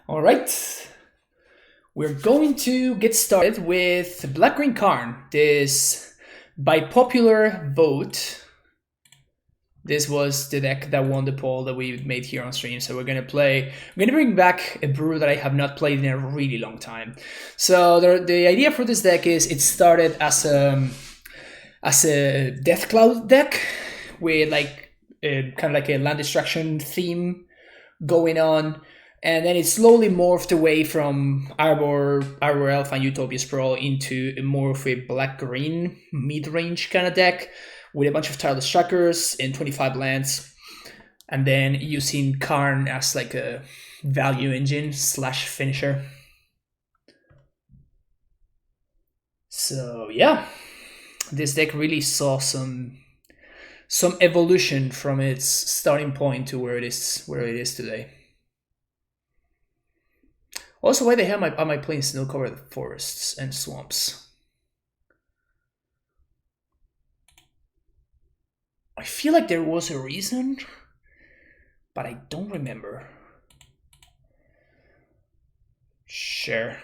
All right, we're going to get started with Black-Green Karn. This, by popular vote, this was the deck that won the poll that we made here on stream. So we're gonna bring back a brew that I have not played in a really long time. So the idea for this deck is it started as a Death Cloud deck with kind of like a land destruction theme going on. And then it slowly morphed away from Arbor Elf and Utopia Sprawl into more of a black-green mid-range kind of deck with a bunch of tireless trackers and 25 lands. And then using Karn as like a value engine / finisher. So yeah, this deck really saw some evolution from its starting point to where it is today. Also, why the hell am I playing snow-covered forests and swamps? I feel like there was a reason, but I don't remember. Sure.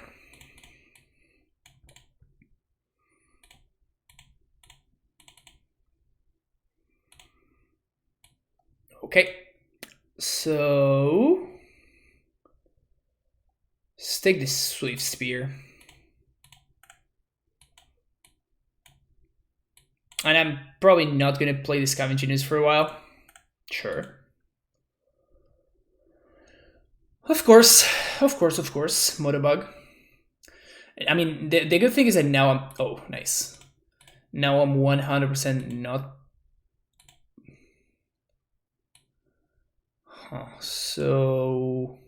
Okay, so let's take this Swift Spear. And I'm probably not going to play the Scavenging Ooze for a while. Sure. Of course. Motorbug. I mean, the good thing is that now I'm... Oh, nice. Now I'm 100% not... So...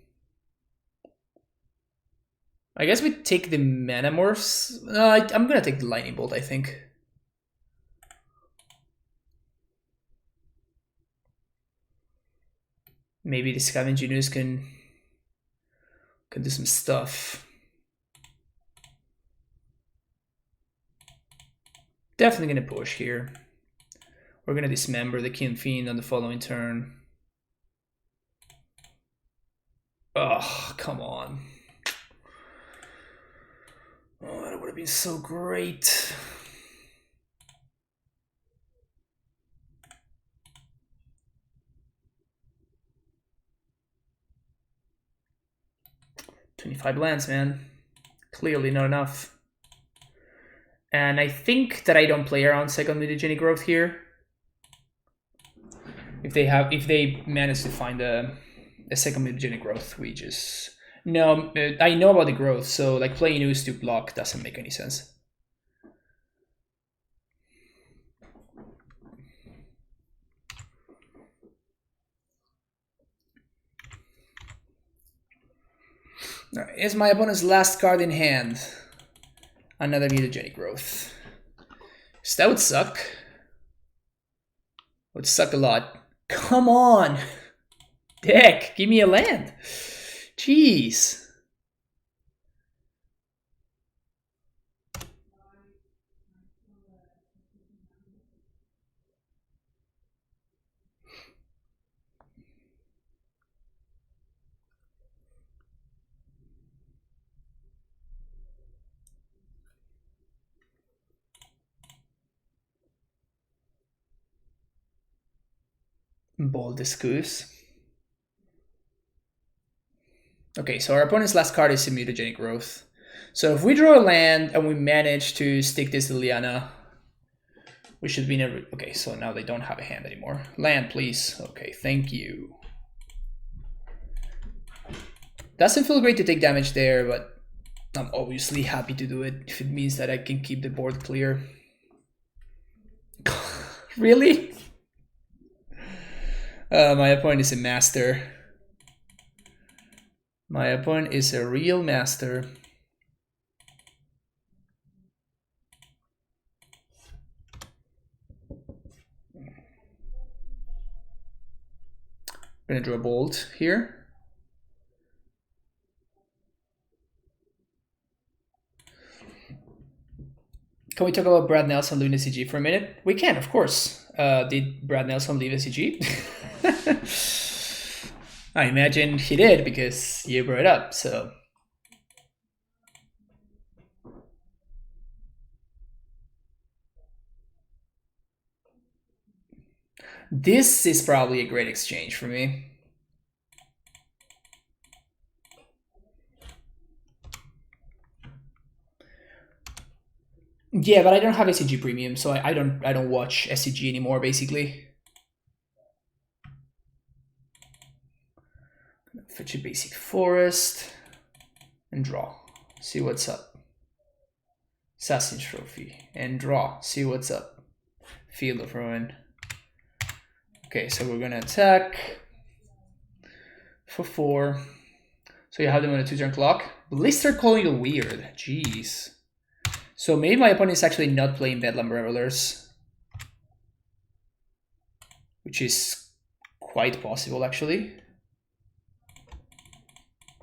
I guess we take the Manamorphs. No, I'm going to take the Lightning Bolt, I think. Maybe the Scavenging Ooze can do some stuff. Definitely gonna push here. We're gonna dismember the Kin Fiend on the following turn. Oh, come on. Oh, that would have been so great. $25 lands, man. Clearly not enough. And I think that I don't play around second mutagenic growth here. If they manage to find a second mutagenic growth, we just... No, I know about the growth, so like playing Ooze to block doesn't make any sense. Alright, is my opponent's last card in hand. Another mutagenic growth. So that would suck. Would suck a lot. Come on! Deck, give me a land. Jeez. Bold Discourse. Okay, so our opponent's last card is a mutagenic growth. So if we draw a land and we manage to stick this Liliana, we should be never... Okay, so now they don't have a hand anymore. Land, please. Okay, thank you. Doesn't feel great to take damage there, but I'm obviously happy to do it if it means that I can keep the board clear. Really? My opponent is a master. My opponent is a real master. I'm gonna draw a bolt here. Can we talk about Brad Nelson leaving the CG for a minute? We can, of course. Did Brad Nelson leave the CG? I imagine he did because you brought it up, so. This is probably a great exchange for me. Yeah, but I don't have SCG Premium, so I don't watch SCG anymore, basically. Fetch a basic forest and draw. See what's up. Assassin's Trophy and draw. See what's up. Field of Ruin. Okay, so we're gonna attack for 4. So you have them on a 2-turn clock. Blister calling you weird. Jeez. So maybe my opponent is actually not playing Bedlam Revelers, which is quite possible actually.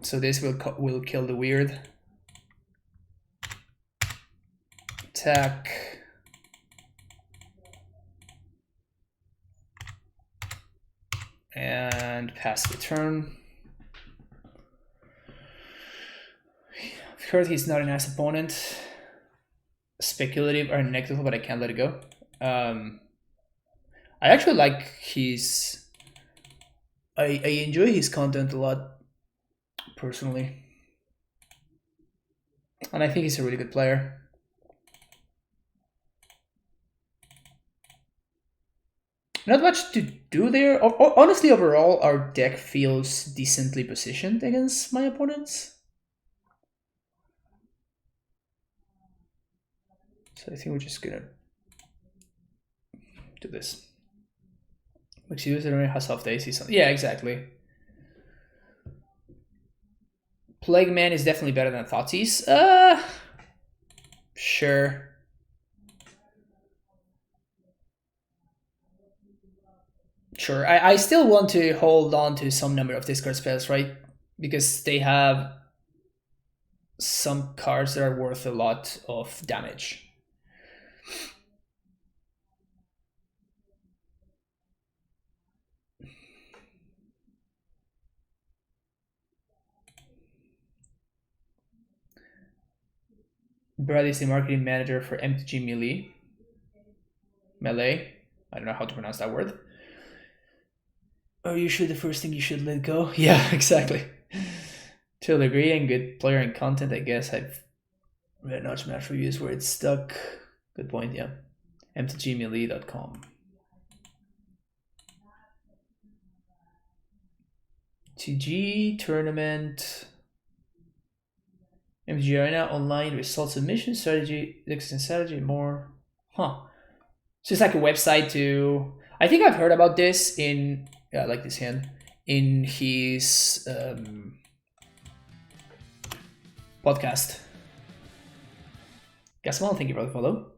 So this will kill the weird. Attack. And pass the turn. I've heard he's not a nice opponent. Speculative or negative, but I can't let it go. I actually like his... I enjoy his content a lot, personally. And I think he's a really good player. Not much to do there. Honestly, overall, our deck feels decently positioned against my opponents. So I think we're just gonna do this. Makes you use it only has off days. Yeah, exactly. Plague Man is definitely better than Thoughtseize. Sure. Sure. I still want to hold on to some number of discard spells, right? Because they have some cards that are worth a lot of damage. Brad is the marketing manager for MTG Melee. I don't know how to pronounce that word. Are you sure the first thing you should let go? Yeah, exactly. Totally agree. And good player and content, I guess. I've read Notch Match reviews where it's stuck. Good point, yeah. mtgmelee.com. TG tournament. MTG Arena online result submission strategy, existing strategy, more. Huh. So it's like a website to. I think I've heard about this in. Yeah, I like this hand. In his podcast. Gasmon, thank you for the follow.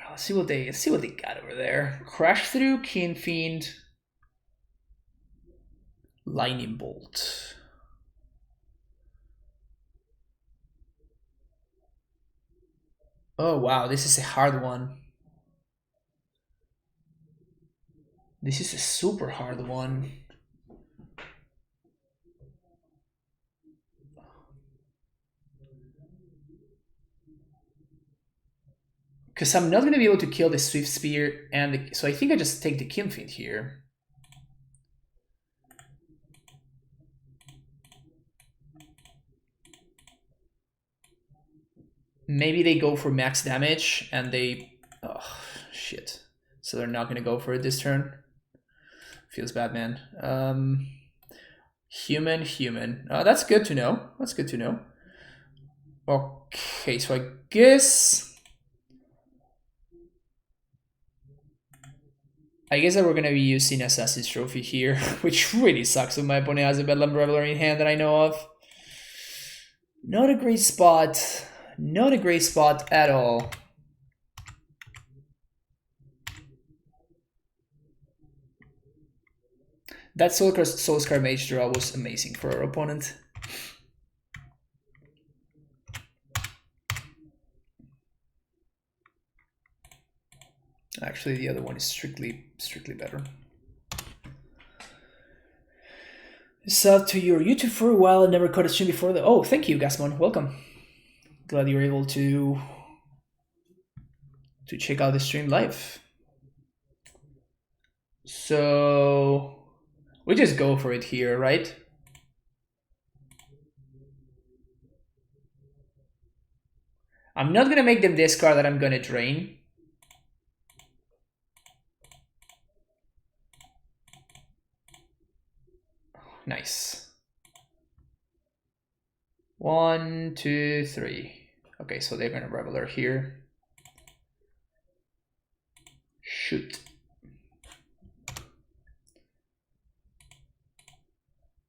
Let's see what they got over there. Crash Through, Keen Fiend, Lightning Bolt. Oh wow, this is a hard one. This is a super hard one. Because I'm not going to be able to kill the Swift Spear, and so I think I just take the Keen Fiend here. Maybe they go for max damage, and they... Oh, shit. So they're not going to go for it this turn. Feels bad, man. Human. That's good to know. That's good to know. Okay, so I guess that we're gonna be using Assassin's Trophy here, which really sucks when my opponent has a Bedlam Reveler in hand that I know of. Not a great spot. Not a great spot at all. That Soulscar Mage draw was amazing for our opponent. Actually, the other one is strictly better. Sub to your YouTube for a while and never caught a stream before. Oh, thank you, Gasmon. Welcome. Glad you were able to check out the stream live. So we just go for it here, right? I'm not gonna make them discard that I'm gonna drain. Nice. 1, 2, 3. Okay, so they're gonna Reveler here. Shoot.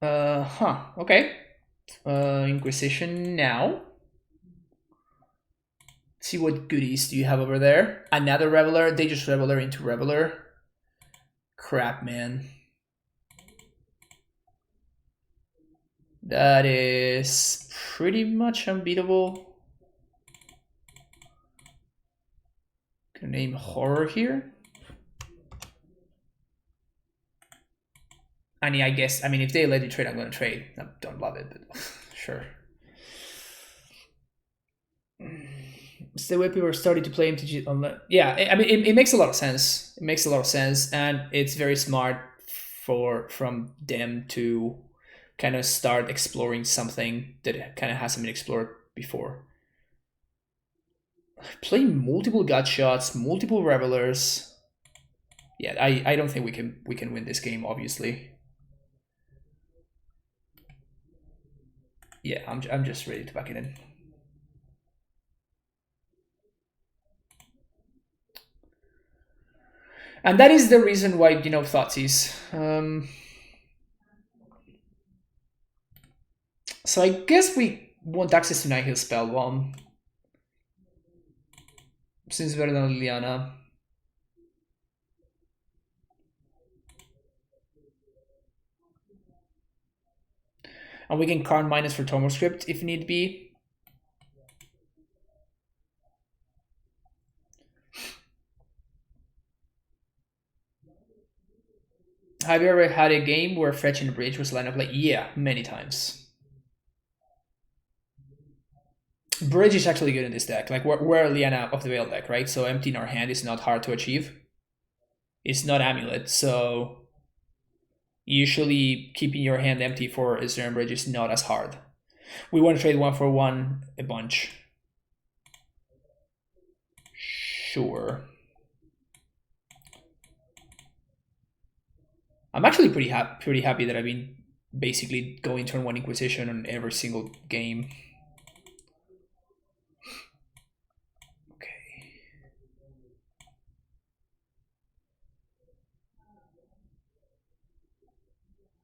Okay. Inquisition now. Let's see what goodies do you have over there. Another Reveler. They just Reveler into Reveler. Crap, man. That is pretty much unbeatable. Can name Horror here. I mean, I guess, if they let you trade, I'm going to trade. I don't love it, but sure. It's the way people are starting to play MTG online. Yeah, it makes a lot of sense. It makes a lot of sense, and it's very smart from them to kind of start exploring something that kind of hasn't been explored before. Play multiple gut shots, multiple Revelers. Yeah, I don't think we can win this game, obviously. Yeah, I'm just ready to back it in. And that is the reason why, Thoughtseize. So I guess we want access to Nihil Spellbomb. Seems better than Liliana. And we can Karn minus for TomoScript if need be. Have you ever had a game where Fetch and Bridge was line of play? Yeah, many times. Bridge is actually good in this deck. Like, we're Liana of the Veil deck, right? So empty in our hand is not hard to achieve. It's not AmuLIT, so usually keeping your hand empty for a Zern Bridge is not as hard. We want to trade 1 for 1 a bunch. Sure. I'm actually pretty happy that I've been basically going turn 1 Inquisition on every single game. Okay.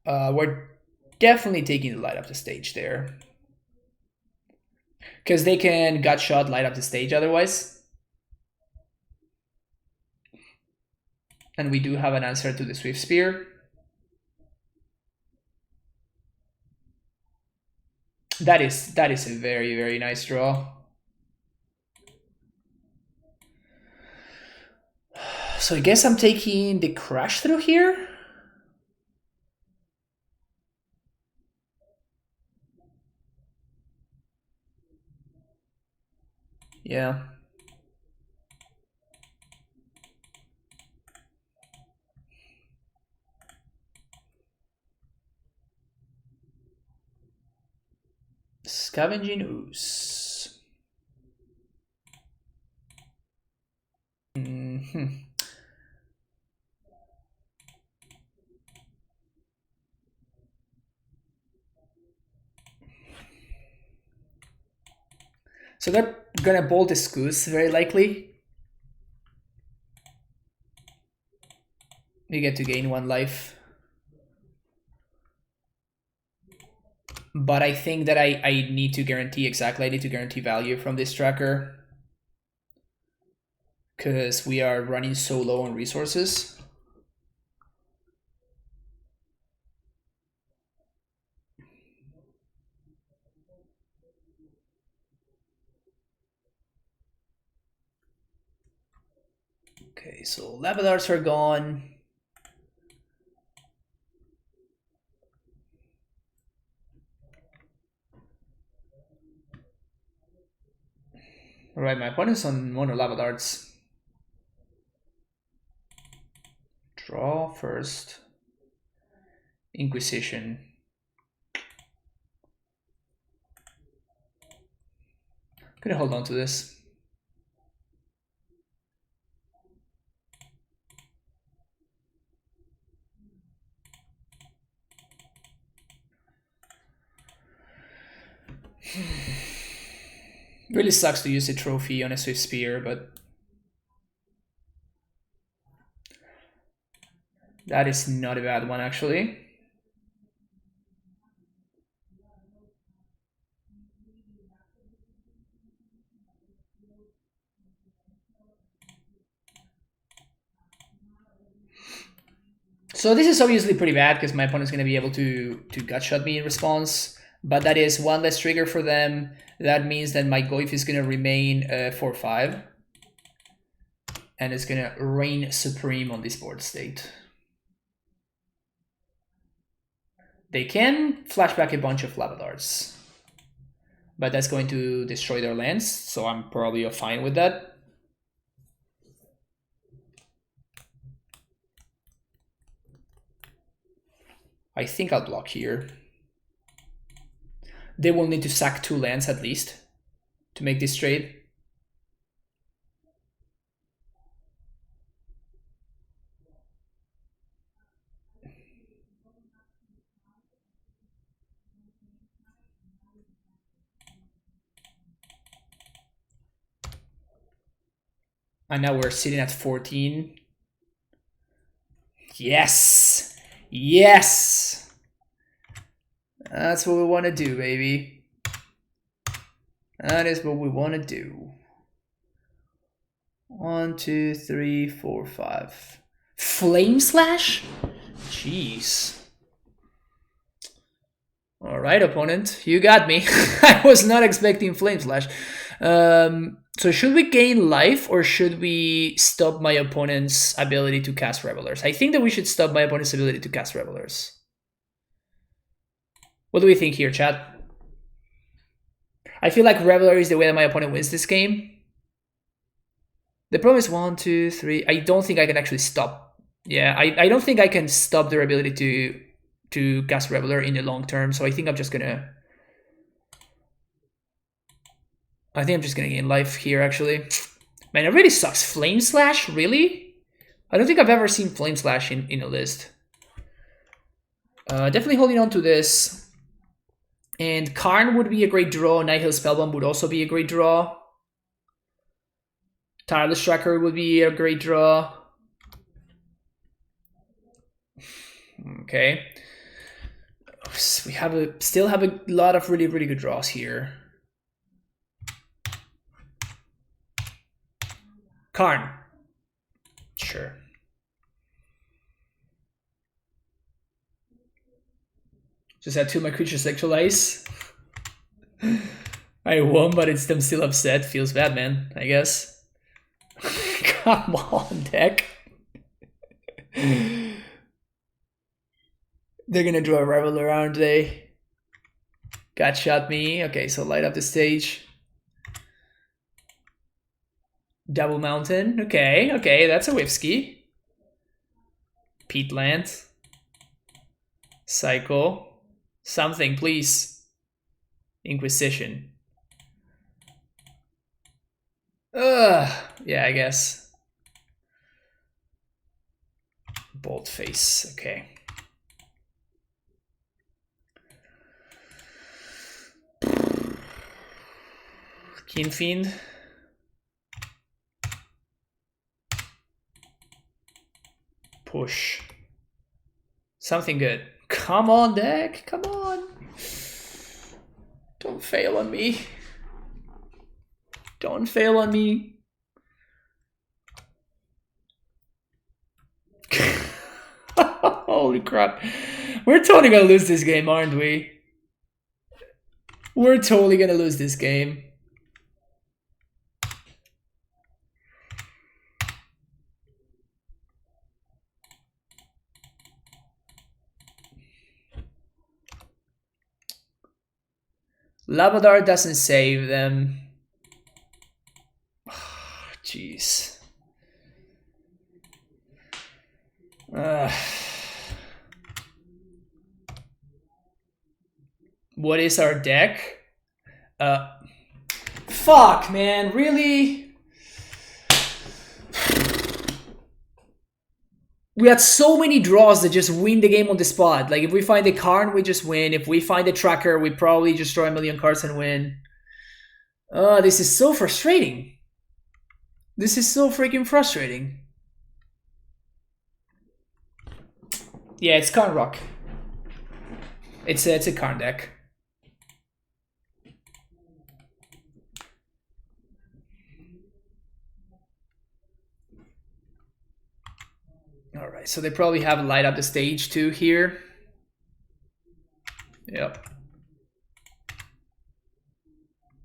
We're definitely taking the light up the stage there. Because they can gut shot light up the stage otherwise. And we do have an answer to the Swift Spear. That is a very, very nice draw. So I guess I'm taking the Crash Through here. Yeah. Scavenging Ooze. So they're gonna bolt this Goose, very likely. You get to gain 1 life. But I think that I need to guarantee exactly, I need to guarantee value from this tracker. Because we are running so low on resources. Okay, so Levelers are gone. Alright, my opponent's on mono lava darts. Draw first. Inquisition. Gonna hold on to this. Really sucks to use a trophy on a Swift Spear, but that is not a bad one, actually. So this is obviously pretty bad because my opponent's going to be able to gut shot me in response, but that is one less trigger for them. That means that my Goif is going to remain 4-5 and it's going to reign supreme on this board state. They can flashback a bunch of lava darts, but that's going to destroy their lands, so I'm probably fine with that. I think I'll block here. They will need to sack 2 lands at least to make this trade. And now we're sitting at 14. Yes! Yes! That's what we want to do, baby. That is what we want to do. 1, 2, 3, 4, 5. Flame Slash? Jeez. Alright, opponent. You got me. I was not expecting Flame Slash. So should we gain life or should we stop my opponent's ability to cast Revelers? I think that we should stop my opponent's ability to cast Revelers. What do we think here, chat? I feel like Reveler is the way that my opponent wins this game. The problem is 1, 2, 3. I don't think I can actually stop. Yeah, I don't think I can stop their ability to cast Reveler in the long term. So I think I'm just gonna... I think I'm just gonna gain life here, actually. Man, it really sucks. Flame Slash? Really? I don't think I've ever seen Flame Slash in a list. Definitely holding on to this. And Karn would be a great draw. Nighthill Spellbomb would also be a great draw. Tireless Tracker would be a great draw. Okay. We have still have a lot of really, really good draws here. Karn. Sure. Just had 2 of my creatures sexualize. I won, but I'm still upset. Feels bad, man, I guess. Come on, deck. They're gonna draw a Reveler, aren't they? Got shot me. Okay, so light up the stage. Double Mountain. Okay, that's a Whipsky. Peatland. Cycle. Something, please. Inquisition. Yeah, I guess. Bold Face. Okay. Keen Fiend. Push. Something good. Come on, deck. Come on. Don't fail on me. Don't fail on me. Holy crap. We're totally gonna lose this game, aren't we? We're totally gonna lose this game. Lavadar doesn't save them. jeez. What is our deck? Fuck, man, really? We had so many draws that just win the game on the spot. Like, if we find the Karn, we just win. If we find the tracker, we probably just draw a million cards and win. This is so frustrating. This is so freaking frustrating. Yeah, it's Karn Rock. It's a Karn deck. All right, so they probably have light up the stage too here. Yep.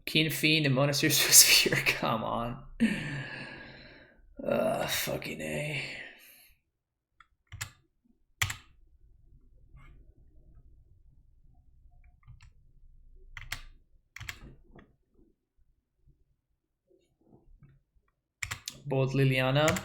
Keen Fiend and Monastery Sphere, come on. Fucking A. Both Liliana.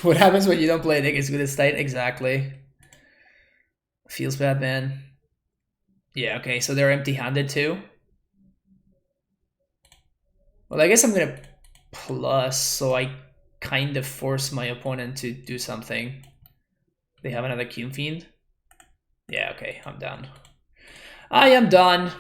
What happens when you don't play a deck as good as state? Exactly. Feels bad, man. Yeah, okay, so they're empty-handed too. Well, I guess I'm gonna plus, so I kind of force my opponent to do something. They have another Keen Fiend. Yeah, okay, I'm done. I am done.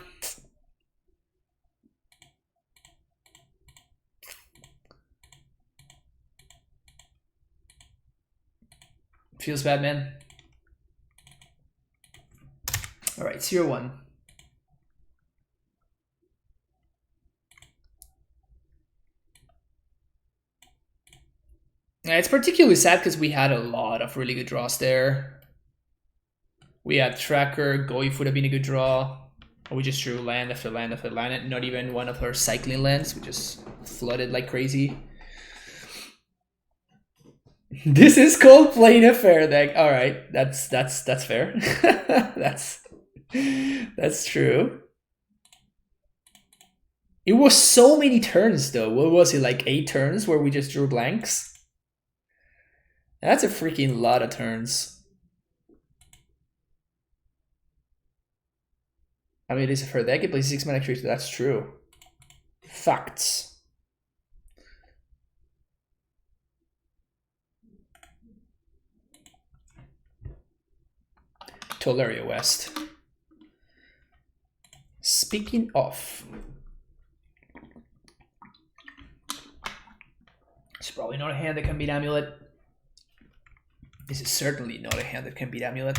Feels bad, man. All right, 0-1. Yeah, it's particularly sad because we had a lot of really good draws there. We had Tracker, Goif would have been a good draw. We just drew land after land after land, not even one of her cycling lands. We just flooded like crazy. This is called playing a fair deck. All right, that's fair. that's true. It was so many turns though. What was it, like 8 turns where we just drew blanks? That's a freaking lot of turns. I mean, it is a fair deck. It plays 6 mana creatures. That's true. Facts. Tolaria West. Speaking of, it's probably not a hand that can beat AmuLIT. This is certainly not a hand that can beat AmuLIT.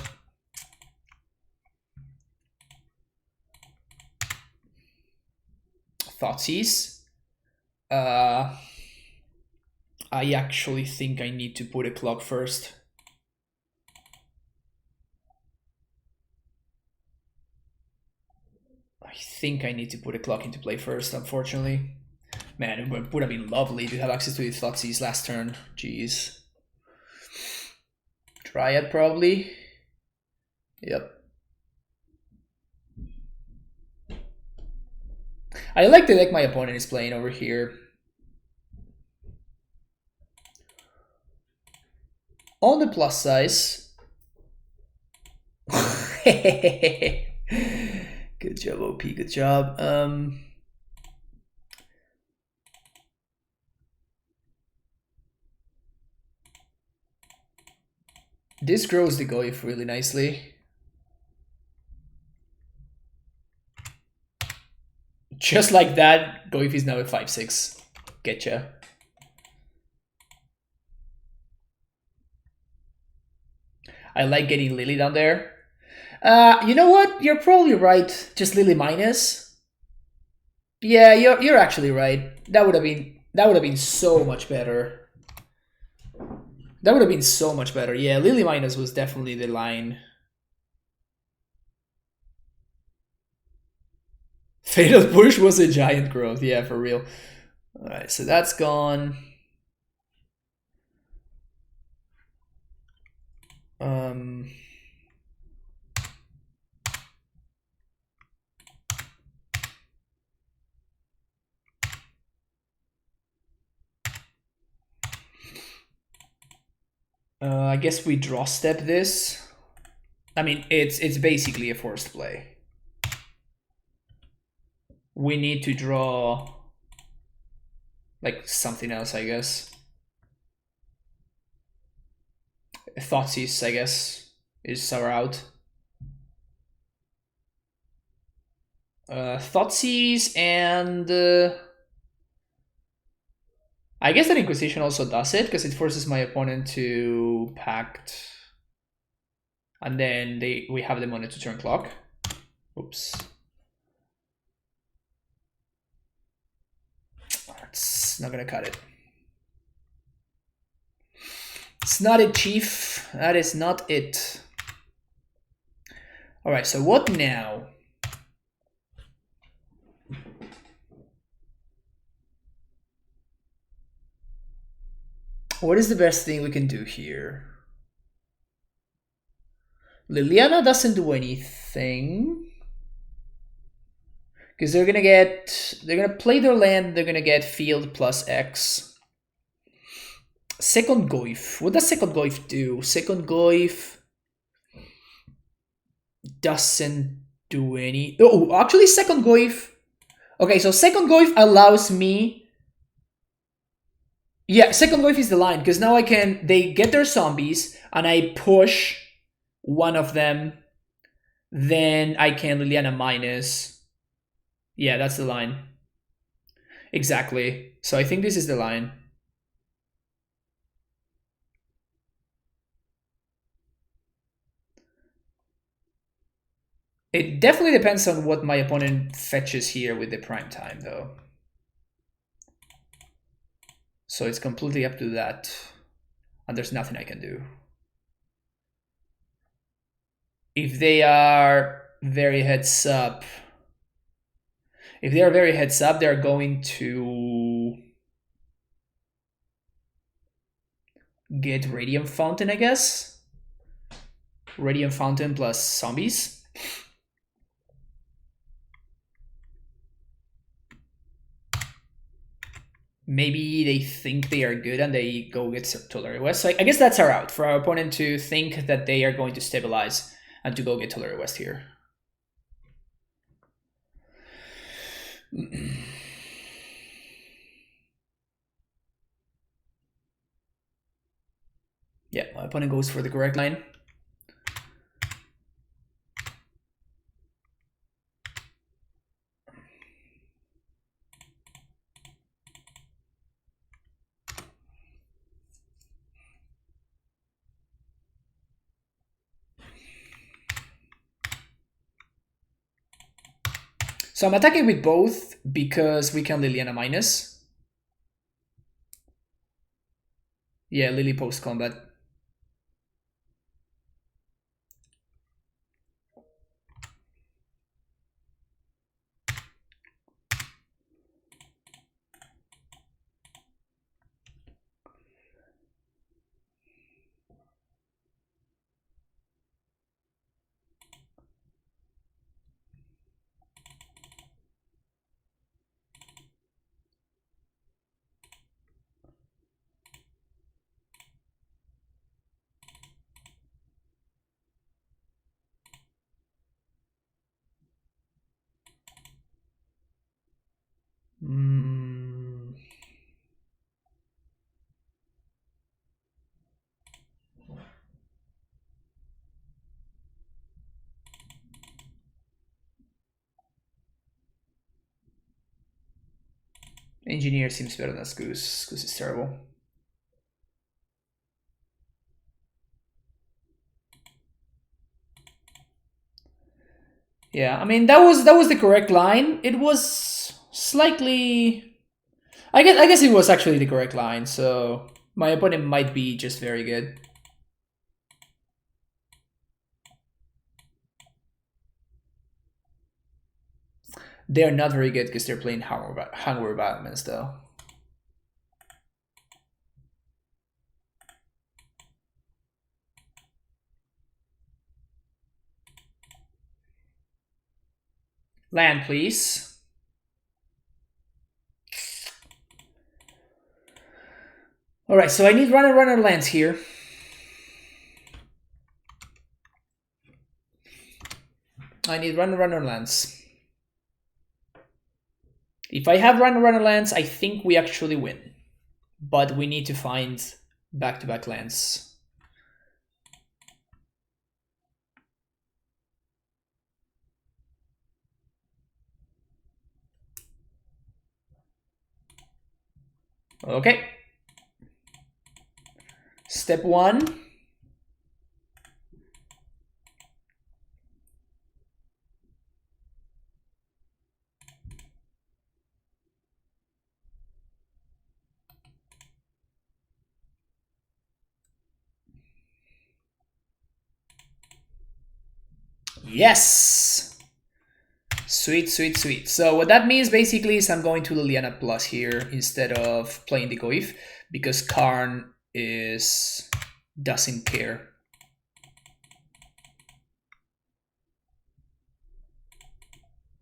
Thoughtseize. I actually think I need to put a clock first. I think I need to put a clock into play first, unfortunately. Man, it would have been lovely to have access to the Thoughtseize last turn. Jeez. Triad, probably. Yep. I like the deck my opponent is playing over here. On the plus size. Good job, OP, good job. This grows the Goif really nicely. Just like that, Goif is now at 5/6. Getcha. I like getting Lily down there. You know what? You're probably right. Just Lily minus. Yeah, you're actually right. That would have been so much better. That would have been so much better. Yeah, Lily minus was definitely the line. Fatal Push was a giant growth. Yeah, for real. All right, so that's gone. I guess we draw step this. I mean, it's basically a forced play. We need to draw like something else, I guess. Thoughtseize, I guess, is our out. Thoughtseize and I guess that Inquisition also does it because it forces my opponent to pact, and then we have them on a 2-turn clock. Oops. That's not gonna cut it. It's not it, Chief. That is not it. All right, so what now? What is the best thing we can do here? Liliana doesn't do anything. Because they're gonna play their land, they're gonna get field plus X. Second Goyf. What does Second Goyf do? Second Goyf doesn't do any. Oh, actually, Second Goyf. Okay, so Second Goyf allows me. Yeah, Second Goyf is the line because now they get their zombies and I push one of them. Then I can Liliana minus. Yeah, that's the line. Exactly. So I think this is the line. It definitely depends on what my opponent fetches here with the prime time, though. So it's completely up to that. And there's nothing I can do. If they are very heads up, they're going to get Radiant Fountain, I guess. Radiant Fountain plus zombies. Maybe they think they are good and they go get Tulare West. So I guess that's our out, for our opponent to think that they are going to stabilize and to go get Tulare West here. Yeah, my opponent goes for the correct line. So I'm attacking with both because we can Liliana minus. Yeah, Lily post combat. Engineer seems better than Goose. Goose is terrible. Yeah, I mean that was the correct line. It was slightly, I guess it was actually the correct line. So my opponent might be just very good. They're not very good because they're playing Hangover Batmans though. Land, please. All right, so I need runner lands here. I need runner lands. If I have runner lands, I think we actually win. But we need to find back-to-back lands. Okay. Step 1. Yes! Sweet, sweet, sweet. So what that means basically is I'm going to Liliana Plus here instead of playing the Goif, because Karn doesn't care.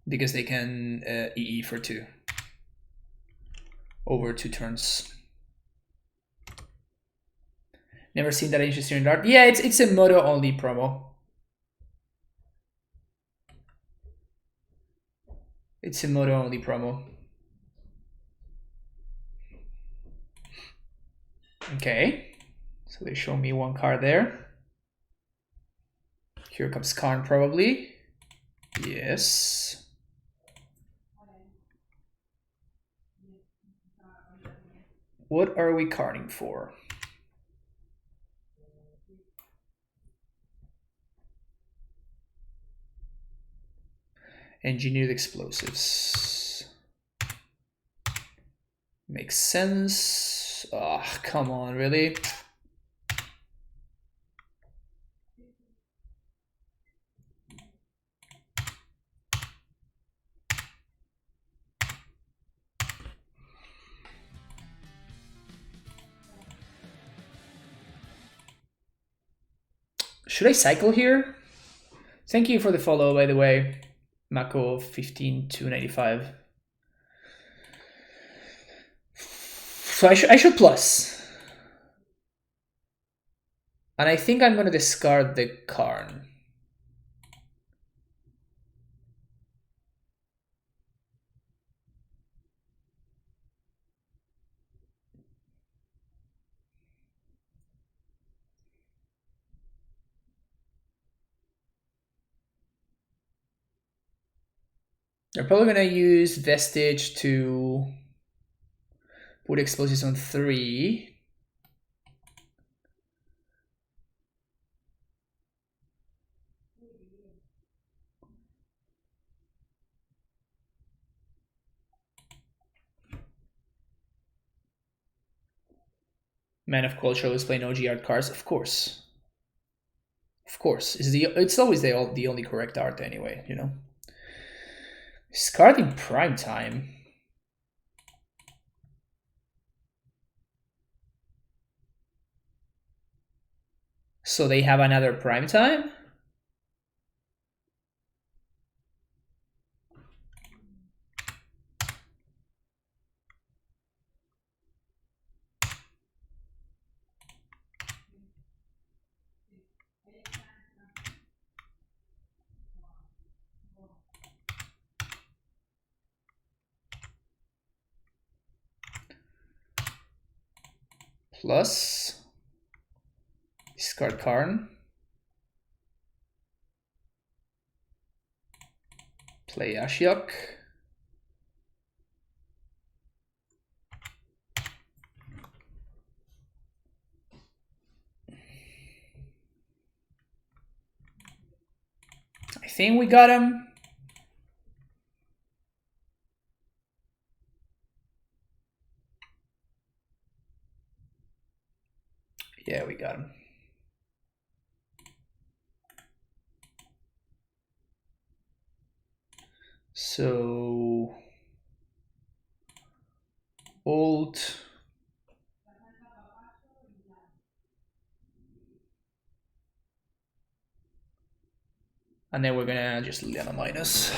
Because they can EE for 2. Over 2 turns. Never seen that interesting in art. Yeah, it's a moto only promo. It's a moto only promo. Okay. So they show me 1 card there. Here comes Karn probably. Yes. What are we carding for? Engineered explosives. Makes sense. Oh, come on, really? Should I cycle here? Thank you for the follow, by the way. Mako 15295. So I should plus. And I think I'm going to discard the Karn. They're probably going to use Vestige to put explosives on 3. Man of Culture is playing OG art cards, of course. Of course, it's always the only correct art anyway, you know. Discard in prime time. So they have another prime time? Plus discard Karn. Play Ashiok. I think we got him. Yeah, we got him. So Alt. And then we're gonna just Liliana minus.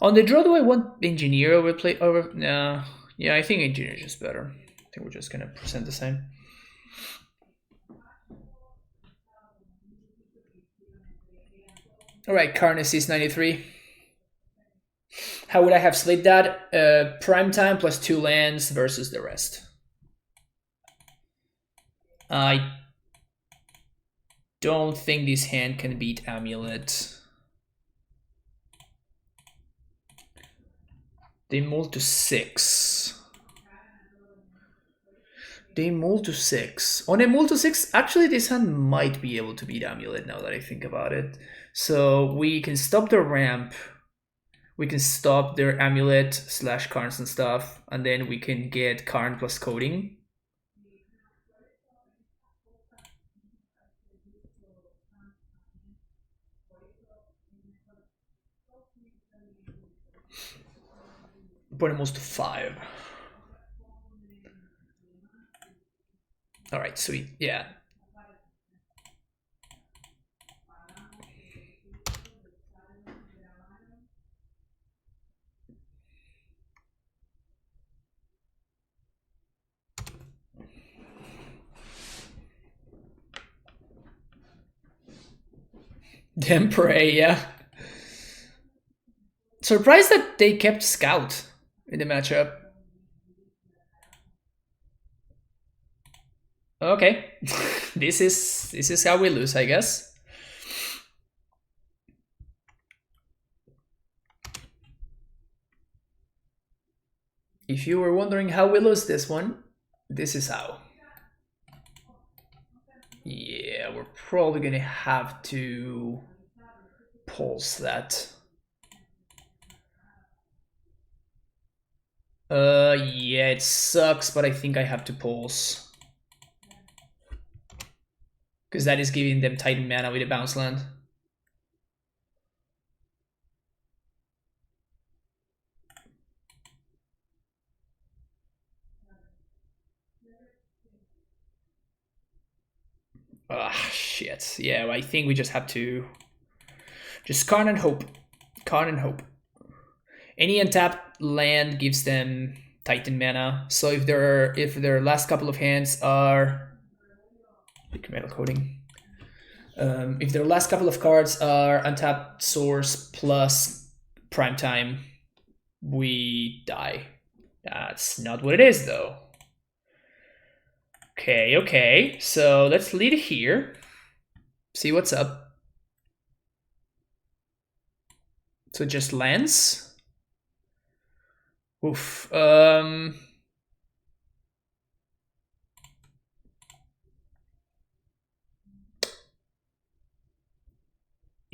On the draw, do I want engineer over play over? No, yeah, I think engineer is just better. I think we're just gonna present the same. All right, Karn is 93. How would I have split that? Prime time plus 2 lands versus the rest. I don't think this hand can beat AmuLIT. They move to 6. They move to 6. On a move to 6, actually this hand might be able to beat AmuLIT now that I think about it. So we can stop the ramp. We can stop their AmuLIT / Karns and stuff. And then we can get Karn plus coding. Opponent moves to 5. All right, sweet. Yeah. Then pray, yeah. Surprised that they kept Scout in the matchup. Okay, this is how we lose, I guess. If you were wondering how we lose this one, this is how. Yeah, we're probably gonna have to pulse that. Yeah, it sucks, but I think I have to pulse. Because that is giving them Titan mana with a bounce land. Ah, shit. Yeah, I think we just have to just Karn and hope. Karn and hope. Any untapped land gives them Titan mana. So if their last couple of hands are metal coating. If their last couple of cards are untapped source plus prime time, we die. That's not what it is though. Okay. So let's lead here. See what's up. So just lands. Oof.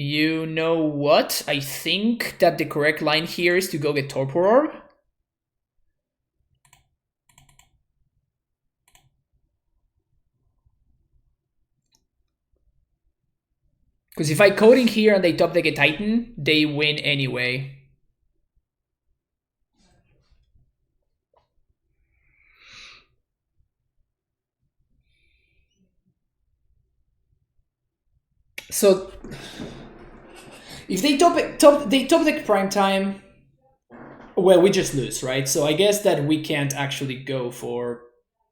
You know what? I think that the correct line here is to go get Torpor Orb. Because if I coding here and they top deck a Titan, they win anyway. So if they top deck prime time, well, we just lose, right? So I guess that we can't actually go for,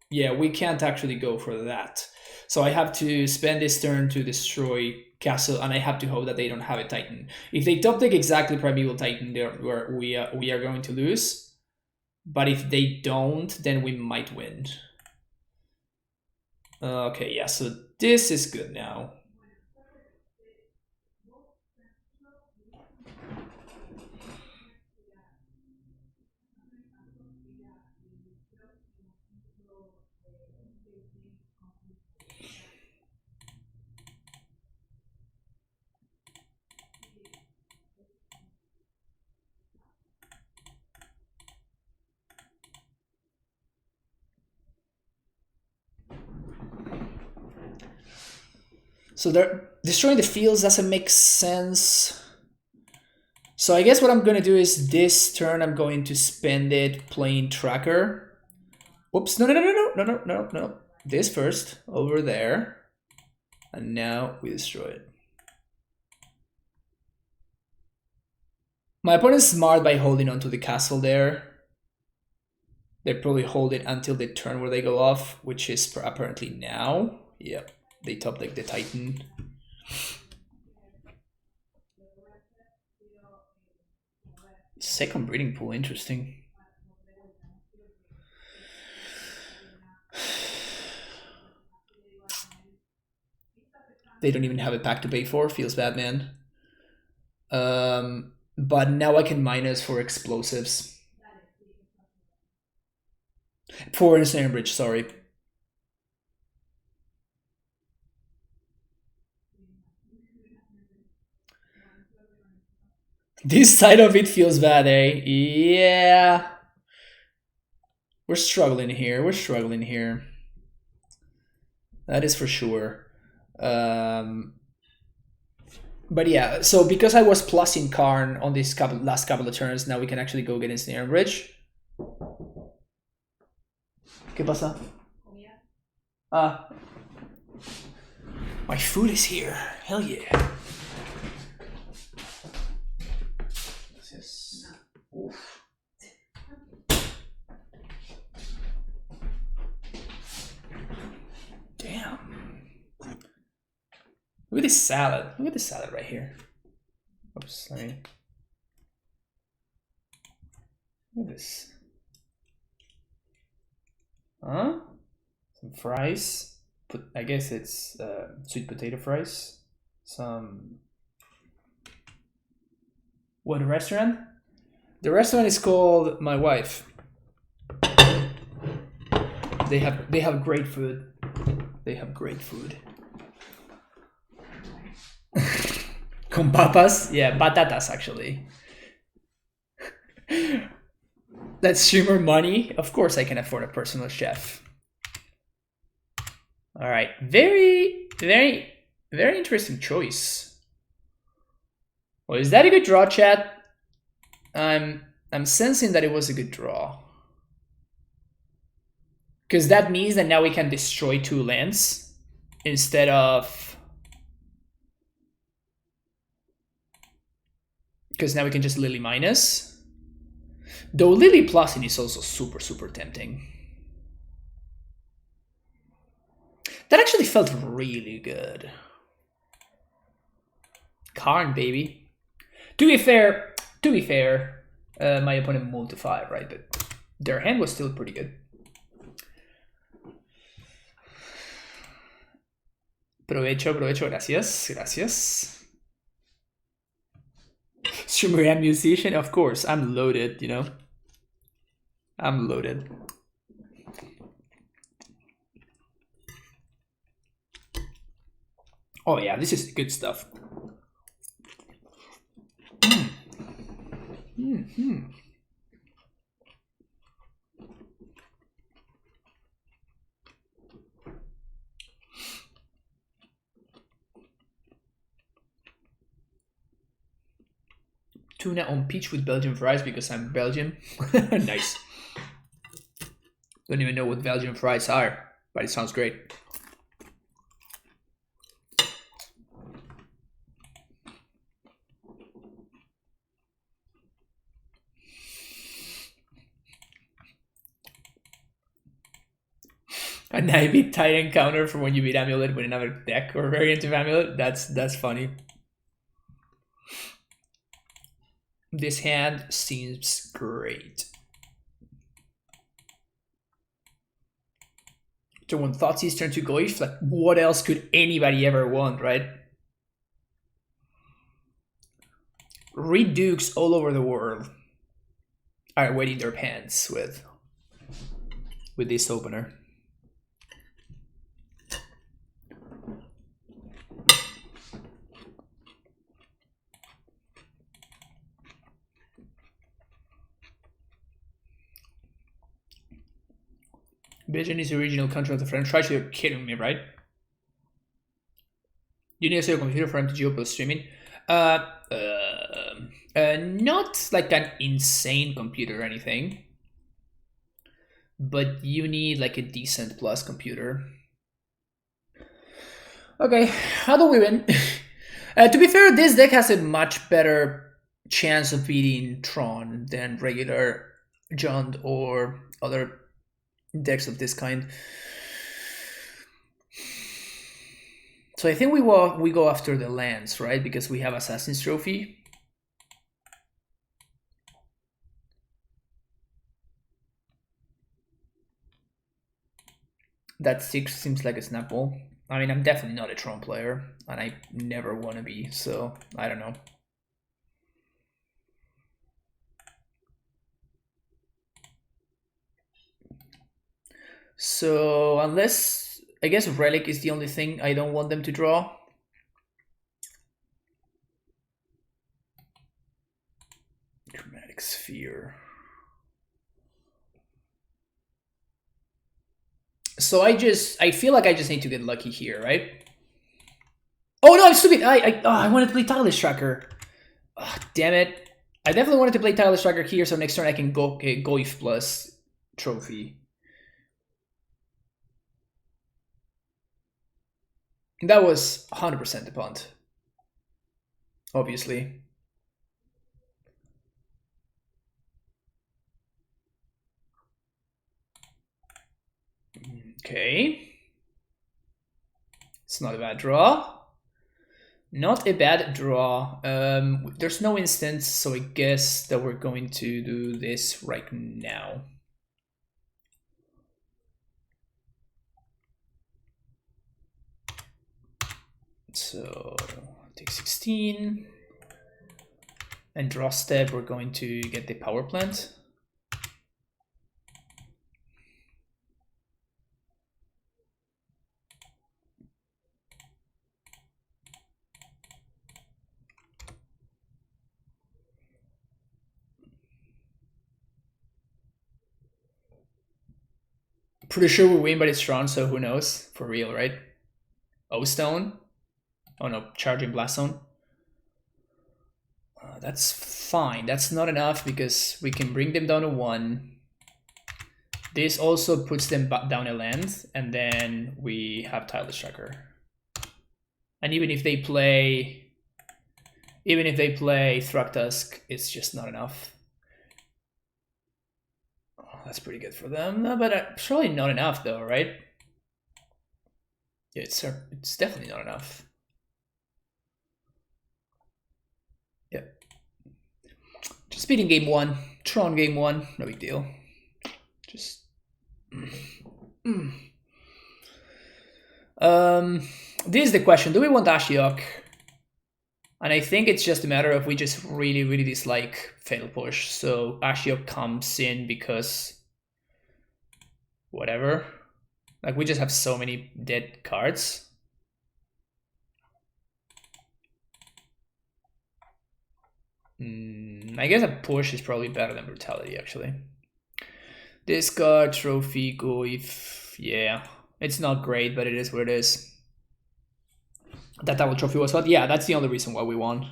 yeah, we can't actually go for that. So I have to spend this turn to destroy castle, and I have to hope that they don't have a Titan. If they top deck exactly Primeval Titan, we are going to lose. But if they don't, then we might win. Okay, yeah, so this is good now. So they're destroying the fields doesn't make sense. So I guess what I'm going to do is this turn I'm going to spend it playing Tracker. Whoops, no. This first, over there. And now we destroy it. My opponent's smart by holding onto the castle there. They probably hold it until the turn where they go off, which is apparently now. Yep, they top deck the Titan. Second breeding pool, interesting. They don't even have a pack to pay for. Feels bad, man. But now I can minus for explosives. For Ensnare Bridge, sorry. This side of it feels bad, eh? Yeah. We're struggling here. We're struggling here. That is for sure. But yeah, so because I was plusing Karn on this last couple of turns, now we can actually go get Ensnare Bridge. ¿Qué pasa? Ah. My food is here. Hell yeah. Yes. Oof. Damn. Look at this salad. Look at this salad right here. Oops, let me. Look at this. Huh? Some fries. I guess it's sweet potato fries. Some. What restaurant? The restaurant is called My Wife. They have great food. They have great food. Con papas? Yeah, patatas actually. That streamer money? Of course I can afford a personal chef. All right, very interesting choice. Well, is that a good draw, chat? I'm sensing that it was a good draw. Because that means that now we can destroy 2 lands instead of... Because now we can just Lily minus. Though Lily plusing is also super tempting. That actually felt really good. Karn, baby. To be fair, my opponent moved to 5, right? But their hand was still pretty good. Provecho, gracias. Streamer and musician, of course. I'm loaded, you know. I'm loaded. Oh yeah, this is good stuff. Tuna on peach with Belgian fries because I'm Belgian. Nice. Don't even know what Belgian fries are, but it sounds great. A naive Titan counter for when you beat AmuLIT with another deck or variant of AmuLIT. That's funny. This hand seems great. So when Thoughtseize turn to Goish, like what else could anybody ever want, right? Redukes all over the world are wetting their pants with this opener. Belgium is the original country of the French. You're kidding me, right? You need a serial computer for MTGO plus streaming. Not like an insane computer or anything, but you need like a decent plus computer. Okay, how do we win? To be fair, this deck has a much better chance of beating Tron than regular Jund or other decks of this kind. So I think we go after the lands, right? Because we have Assassin's Trophy. That 6 seems like a snapball. I mean, I'm definitely not a Tron player, and I never want to be, so I don't know. So unless, I guess Relic is the only thing I don't want them to draw. Chromatic Sphere. So I feel like I just need to get lucky here, right? Oh no, I'm stupid. I wanted to play Tireless Tracker. Oh, damn it. I definitely wanted to play Tireless Tracker here, so next turn I can go Goif plus Trophy. That was 100% the punt. Obviously. Okay. It's not a bad draw. Not a bad draw. There's no instance, so I guess that we're going to do this right now. So take 16. And draw step, we're going to get the power plant. Pretty sure we win, but it's Tron, so who knows? For real, right? O-Stone? Oh no, Charging Blast Zone. That's fine. That's not enough because we can bring them down to 1. This also puts them down a land, and then we have Tireless Tracker. And even if they play Thragtusk, it's just not enough. Oh, that's pretty good for them, but surely not enough though, right? Yeah, it's definitely not enough. Yeah. Just beating game 1. Tron game 1, no big deal. Just... This is the question. Do we want Ashiok? And I think it's just a matter of we just really, really dislike Fatal Push. So Ashiok comes in because... whatever. Like, we just have so many dead cards. I guess a push is probably better than Brutality, actually. Discard, Trophy, Goif. Yeah, it's not great, but it is what it is. That double trophy was what? Yeah, that's the only reason why we won.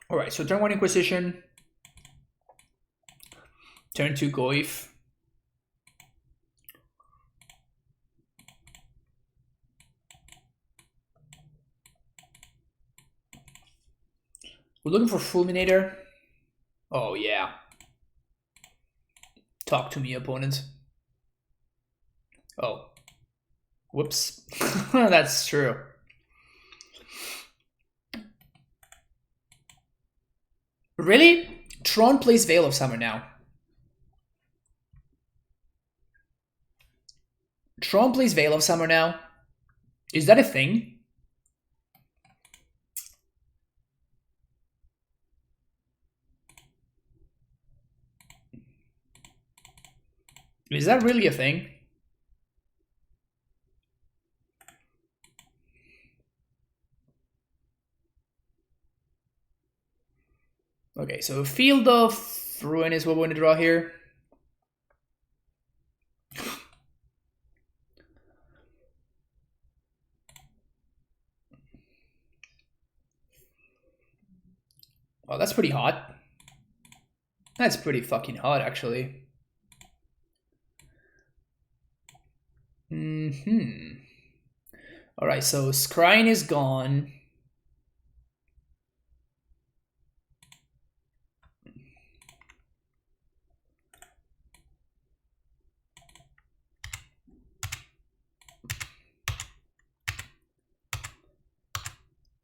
All right, so turn 1 Inquisition, turn 2 Goif. We're looking for Fulminator. Oh yeah. Talk to me, opponent. Oh. Whoops. That's true. Really? Tron plays Veil of Summer now. Tron plays Veil of Summer now? Is that a thing? Is that really a thing? Okay, so Field of Ruin is what we're going to draw here. Well, that's pretty hot. That's pretty fucking hot, actually. All right, so scrying is gone.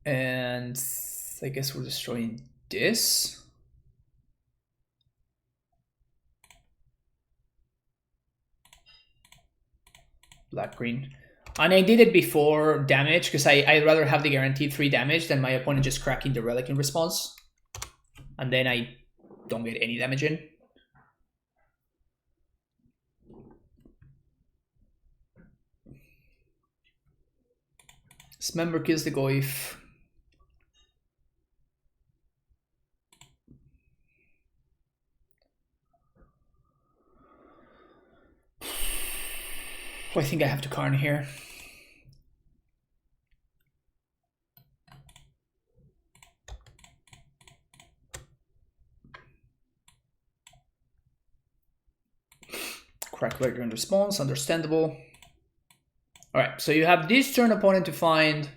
And I guess we're destroying this. Black, green. And I did it before damage, because I'd rather have the guaranteed 3 damage than my opponent just cracking the relic in response. And then I don't get any damage in. Dismember kills the Goyf. I think I have to Karn here. Crack Vector in response, understandable. Alright, so you have this turn opponent to find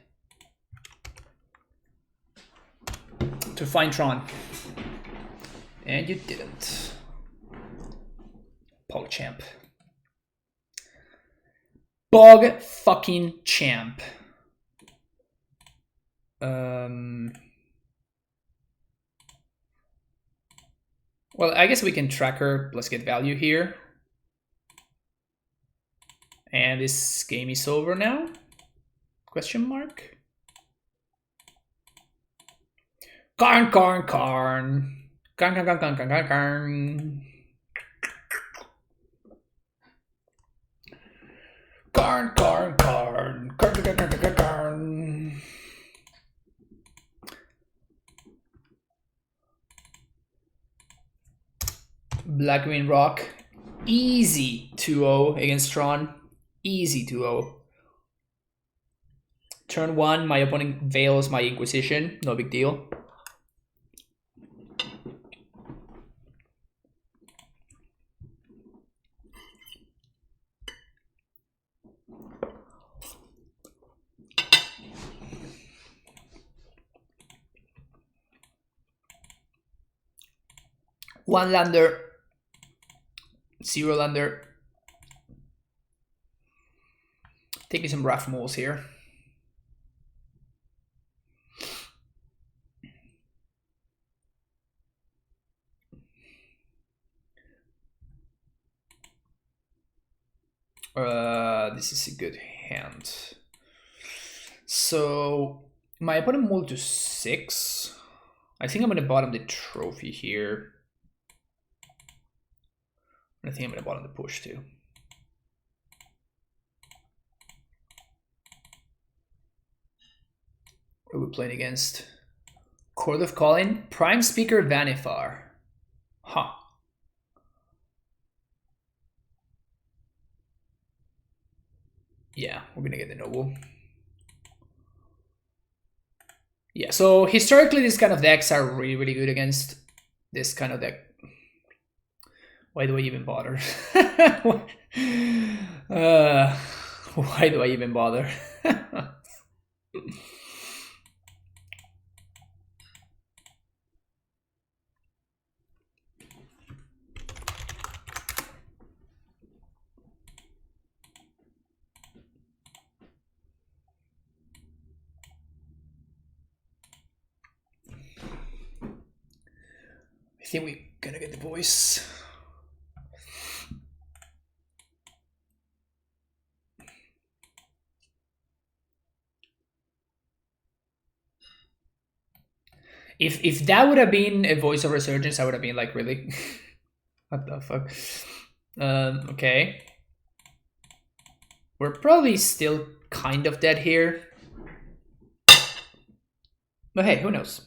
Tron. And you didn't. Pog champ. Bog fucking champ. Well, I guess we can tracker. Let's get value here. And this game is over now? Question mark? Karn, Karn, Karn. Karn, Karn, Karn, Karn, Karn, Karn, Karn. Karn, Karn, Karn. Karn, Karn, Karn, Karn, Karn. Black, green, rock. Easy 2-0 against Tron. Easy 2-0. Turn 1, my opponent veils my Inquisition. No big deal. One lander. 0 lander. Taking some rough moves here. This is a good hand. So my opponent moved to 6. I think I'm gonna bottom the trophy here. I think I'm gonna bottom the push too. What are we playing against? Chord of Calling, Prime Speaker Vannifar. Huh. Yeah, we're gonna get the Noble. Yeah, so historically these kind of decks are really, really good against this kind of deck. Why do I even bother? Why do I even bother? I think we're gonna get the voice. If that would have been a voice of resurgence, I would have been like, really? What the fuck? Okay. We're probably still kind of dead here. But hey, who knows?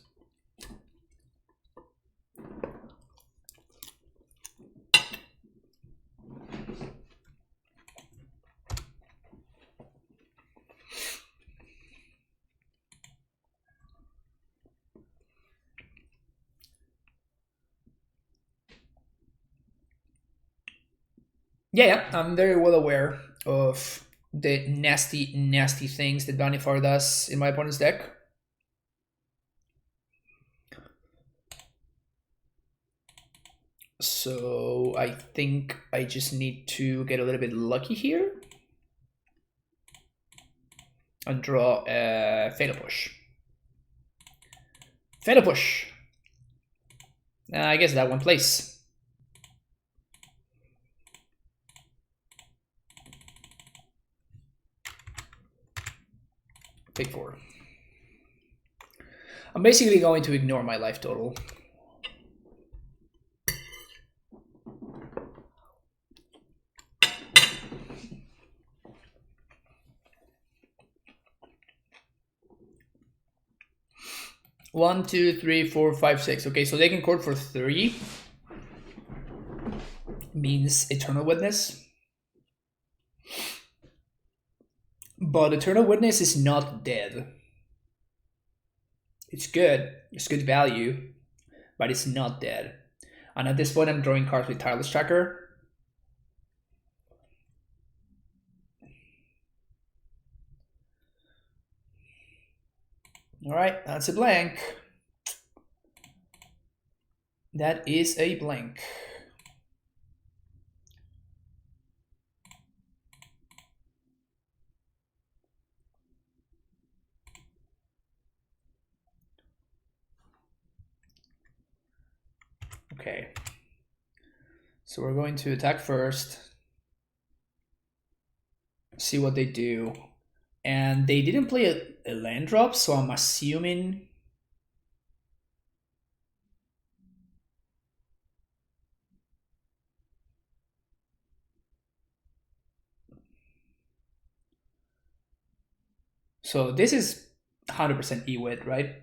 Yeah, I'm very well aware of the nasty, nasty things that Vannifar does in my opponent's deck. So I think I just need to get a little bit lucky here and draw a Fatal Push. Fatal Push! I guess that one plays. Take 4. I'm basically going to ignore my life total. One, two, three, four, five, six. Okay, so they can court for 3. Means Eternal Witness. But Eternal Witness is not dead. It's good. It's good value. But it's not dead. And at this point, I'm drawing cards with Untitled Chapter. Alright, that's a blank. That is a blank. Okay. So we're going to attack first. See what they do. And they didn't play a land drop, so I'm assuming... So this is 100% EWIT, right?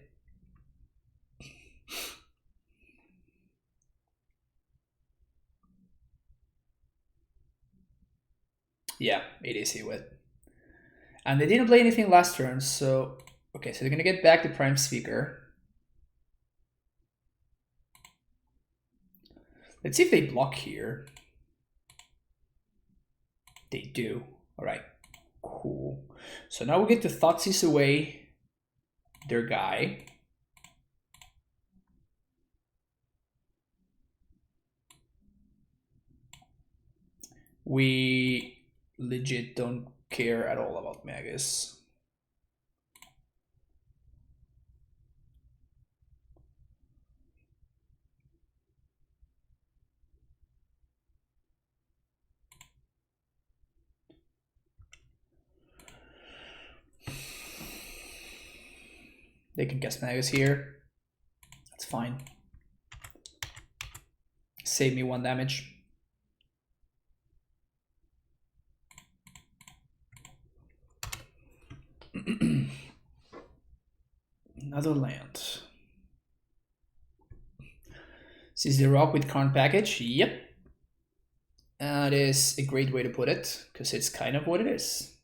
Yeah, it is EWIT. And they didn't play anything last turn, so... Okay, so they're gonna get back to Prime Speaker. Let's see if they block here. They do. Alright, cool. So now we get to Thoughtseize away their guy. We legit don't care at all about Magus. They can guess Magus here. That's fine. Save me 1 damage. Another land. This is the Rock with Karn package. Yep. That is a great way to put it, because it's kind of what it is.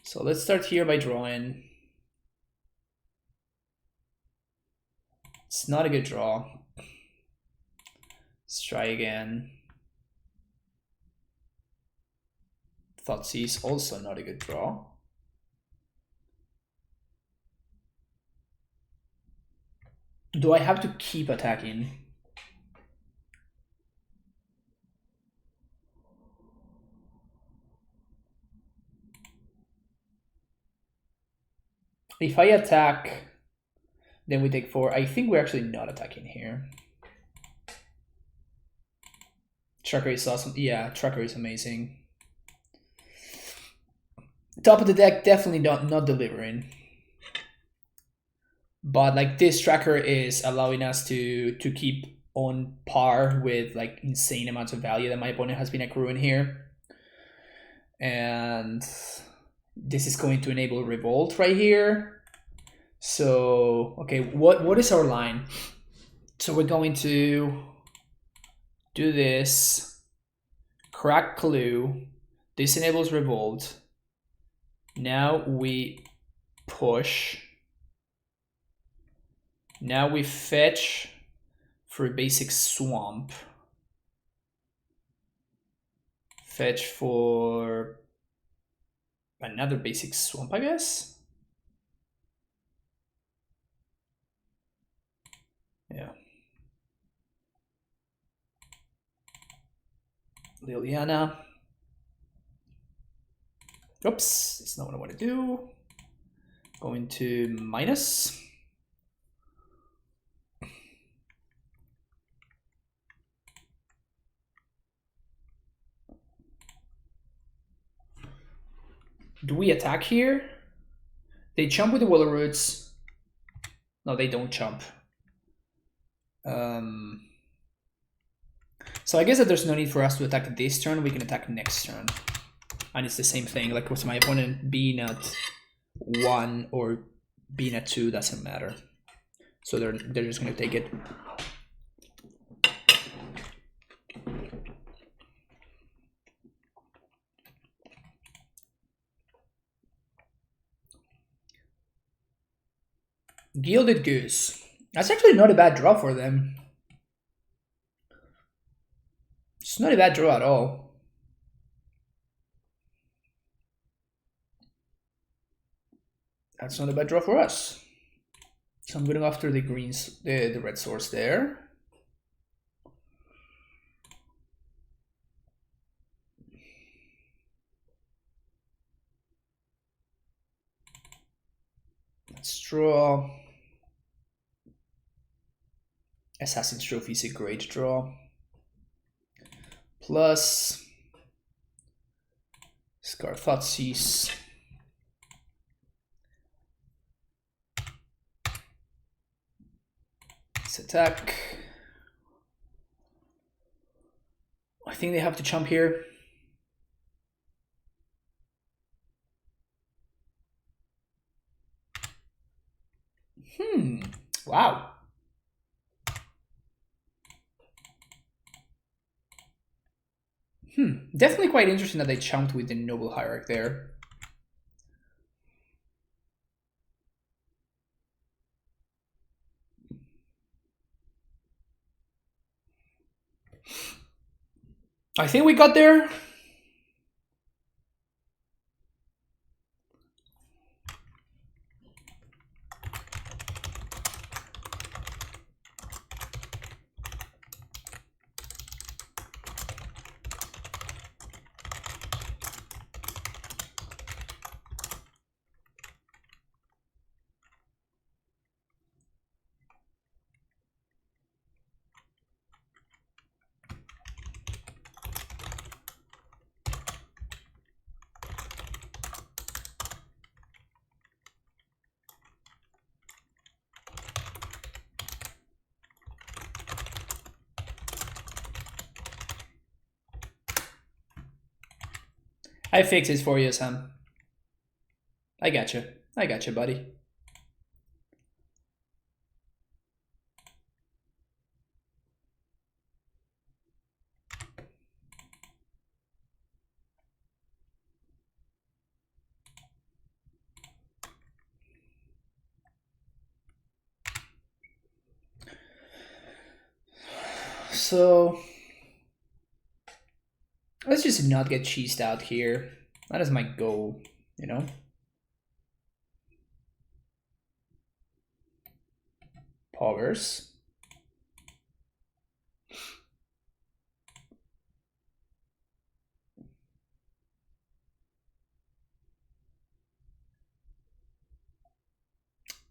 So let's start here by drawing. It's not a good draw. Let's try again. Thoughtseize, also not a good draw. Do I have to keep attacking? If I attack, then we take 4. I think we're actually not attacking here. Tracker is awesome. Yeah, Tracker is amazing. Top of the deck, definitely not delivering. But like this Tracker is allowing us to keep on par with like insane amounts of value that my opponent has been accruing here. And this is going to enable Revolt right here. So, okay, what is our line? So we're going to do this, crack Clue, this enables Revolt. Now we push. Now we fetch for a basic Swamp. fetch for another basic swamp, I guess. Yeah. Liliana. Oops, that's not what I want to do. Going to minus. Do we attack here? They jump with the willow roots. No, they don't jump. So I guess that there's no need for us to attack this turn. We can attack next turn. And it's the same thing. Like with my opponent being at 1 or being at 2 doesn't matter. So they're just going to take it. Gilded Goose. That's actually not a bad draw for them. It's not a bad draw at all. That's not a bad draw for us. So I'm going after the greens, the red source there. Let's draw. Assassin's Trophy is a great draw. Plus Scar Thoughtseize. Let's attack. I think they have to jump here. Wow. Definitely quite interesting that they jumped with the Noble Hierarch there. I think we got there. I fix it for you, Sam. I gotcha. I gotcha, buddy. So let's just not get cheesed out here. That is my goal, you know? Poggers.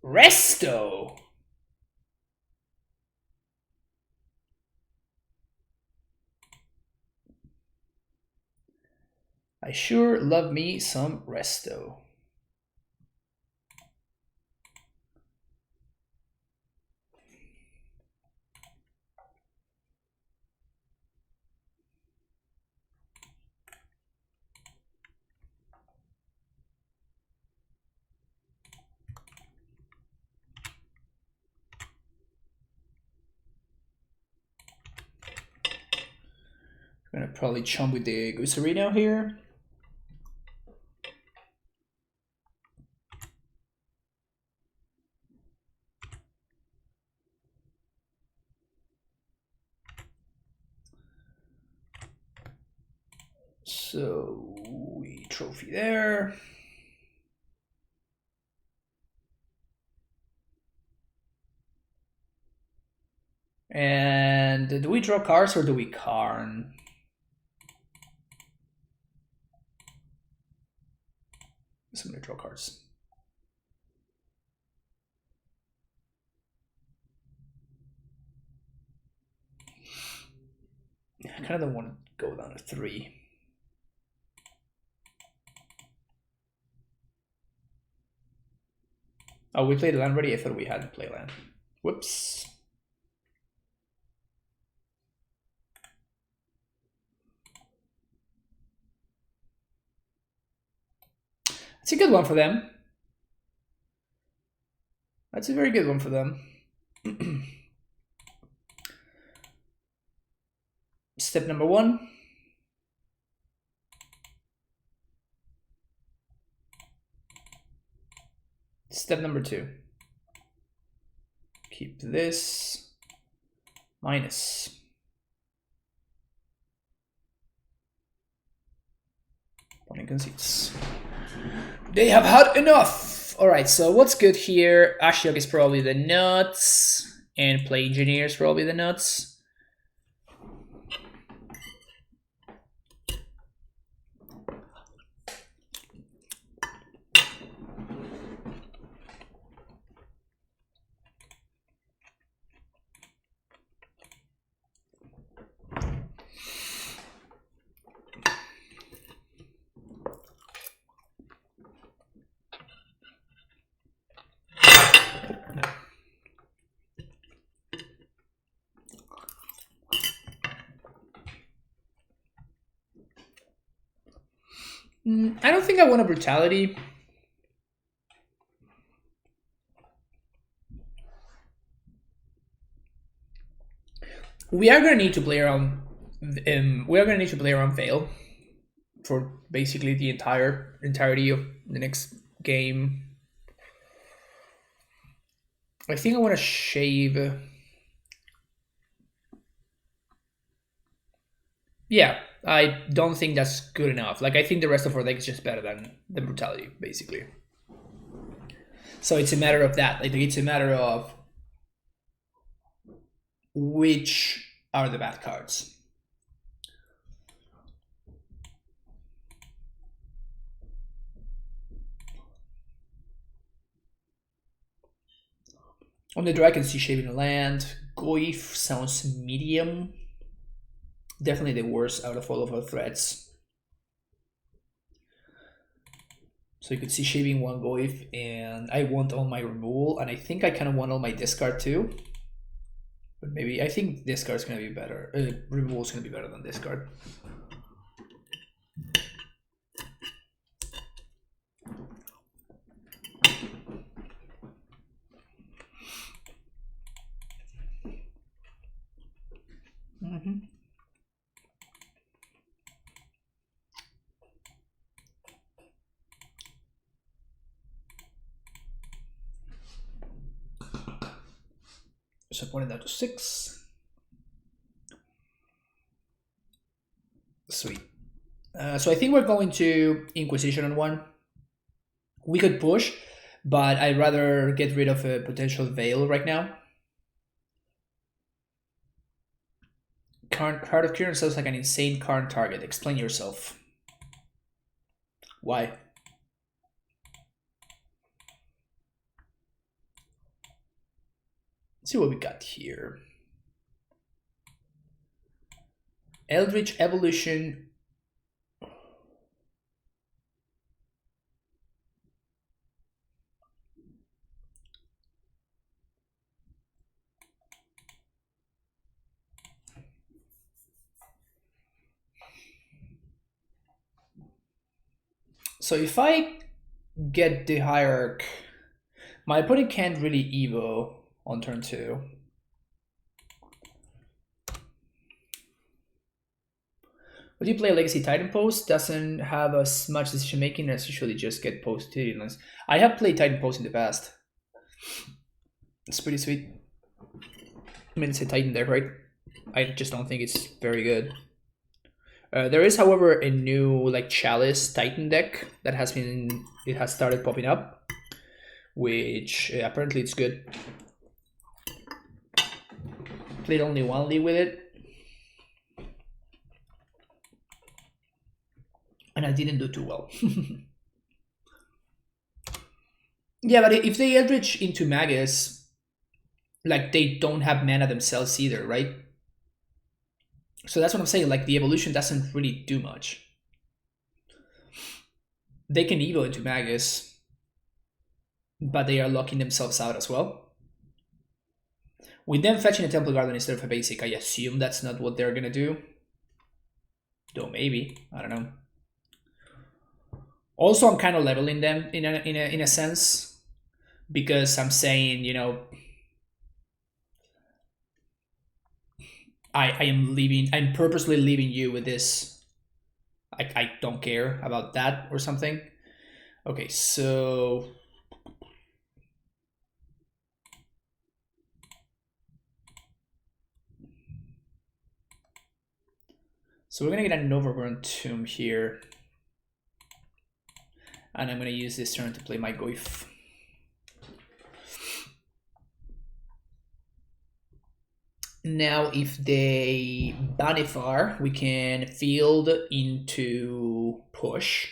Resto. I sure love me some Resto. I'm gonna probably chump with the Gusarino here. So we trophy there. And do we draw cards or do we Karn? So I'm gonna draw cards. I kind of don't want to go down to 3. Oh, we played land already? I thought we hadn't played land. Whoops. It's a good one for them. That's a very good one for them. Step number 1. Step number 2. Keep this minus. Opponent concedes. They have had enough! Alright, so what's good here? Ashiok is probably the nuts, and Play Engineer is probably the nuts. I don't think I want a brutality. We are gonna need to play around. We are gonna need to play around Veil for basically the entirety of the next game. I think I want to shave. Yeah, I don't think that's good enough. Like, I think the rest of our deck is just better than the brutality, basically. So it's a matter of that. Like, it's a matter of which are the bad cards. On the draw, I can see shaving a land. Goif sounds medium. Definitely the worst out of all of our threats. So you could see shaving 1 Goif, and I want all my removal, and I think I kind of want all my discard too. But maybe I think discard's gonna be better. Removal's gonna be better than discard. So pointing that to 6. Sweet. So I think we're going to Inquisition on 1. We could push, but I'd rather get rid of a potential Veil right now. Heart of Kieran sounds like an insane Karn target. Explain yourself. Why? Let's see what we got here. Eldritch Evolution. So if I get the Hierarch, my opponent can't really Evo on turn 2. Would you play Legacy Titan Post? Doesn't have as much decision making as usually just get post Titans. I have played Titan Post in the past. It's pretty sweet. I mean, it's a Titan deck, right? I just don't think it's very good. There is, however, a new like Chalice Titan deck that has started popping up, which apparently it's good. Played only one league with it, and I didn't do too well. Yeah, but if they Eldritch into Magus, like they don't have mana themselves either, right? So that's what I'm saying, like the evolution doesn't really do much. They can Evo into Magus, but they are locking themselves out as well. With them fetching a Temple Garden instead of a basic, I assume that's not what they're gonna do. Though maybe, I don't know. Also, I'm kind of leveling them in a sense, because I'm saying, you know, I'm purposely leaving you with this. I don't care about that or something. Okay, so we're gonna get an Overgrown Tomb here, and I'm gonna use this turn to play my Goyf. Now, if they Vannifar, we can field into push.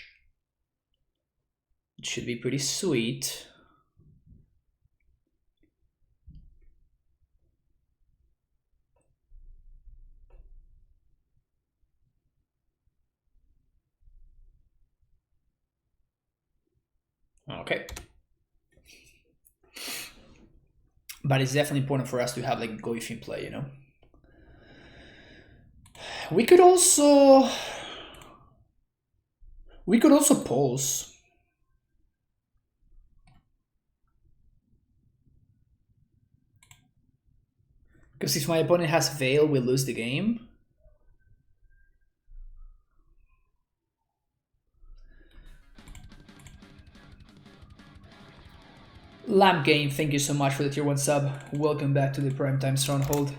It should be pretty sweet. Okay. But it's definitely important for us to have like Goyf in play, you know? We could also pulse. Because if my opponent has Veil, we lose the game. Lamp Game, thank you so much for the tier 1 sub. Welcome back to the Primetime Stronghold.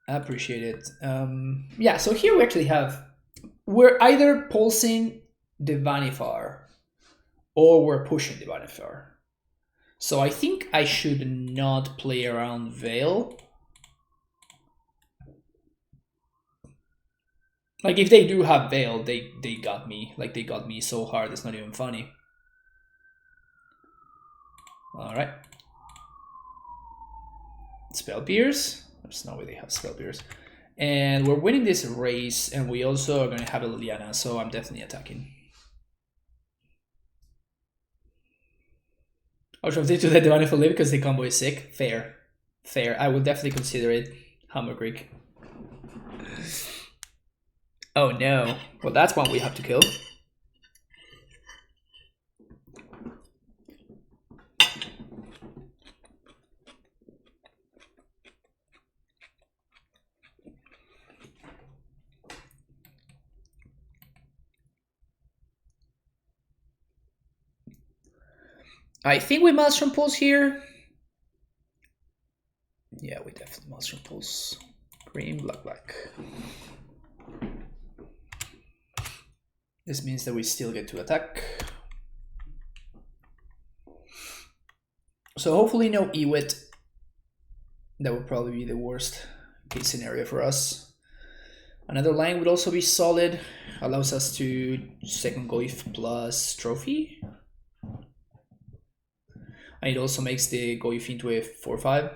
I appreciate it. Yeah, so here we actually have... We're either pulsing the Vannifar or we're pushing the Vannifar. So I think I should not play around Veil. Like, if they do have Veil, they got me. Like, they got me so hard, it's not even funny. Alright. Spell Pierce. There's no way they have Spell Pierce. And we're winning this race, and we also are going to have a Liliana, so I'm definitely attacking. I was trying to let the Vannifar live because the combo is sick. Fair. Fair. I would definitely consider it. Hammer Creek. Oh no. Well, that's one we have to kill. I think we Maelstrom Pulse here. Yeah, we definitely Maelstrom Pulse. Green, black, black. This means that we still get to attack. So hopefully no Ewit. That would probably be the worst case scenario for us. Another line would also be solid. Allows us to second Goyf plus Trophy. And it also makes the Goyf into a 4/5.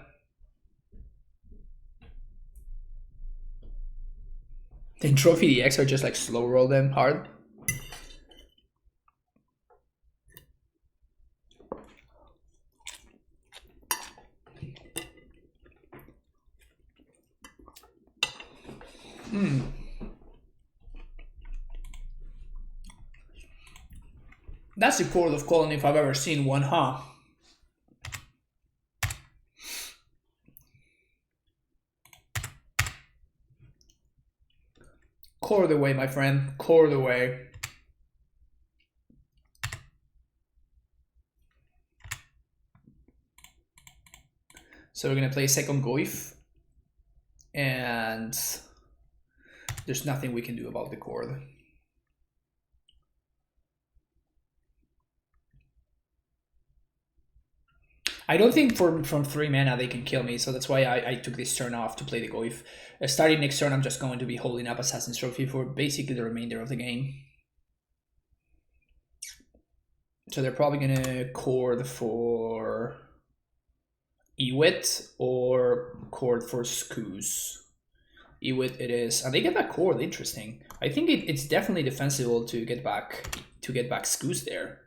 Then Trophy DX are just like slow roll them hard. That's the Chord of Calling if I've ever seen one, huh? Chord away, my friend. Chord away. So we're gonna play second Goyf. And There's nothing we can do about the cord. I don't think from 3 mana they can kill me, so that's why I took this turn off to play the Goyf. Starting next turn, I'm just going to be holding up Assassin's Trophy for basically the remainder of the game. So they're probably gonna cord for Ewit or cord for Skoos. Ewit it is, and they get that cord. Interesting. I think it's definitely defensible to get back Skoos there.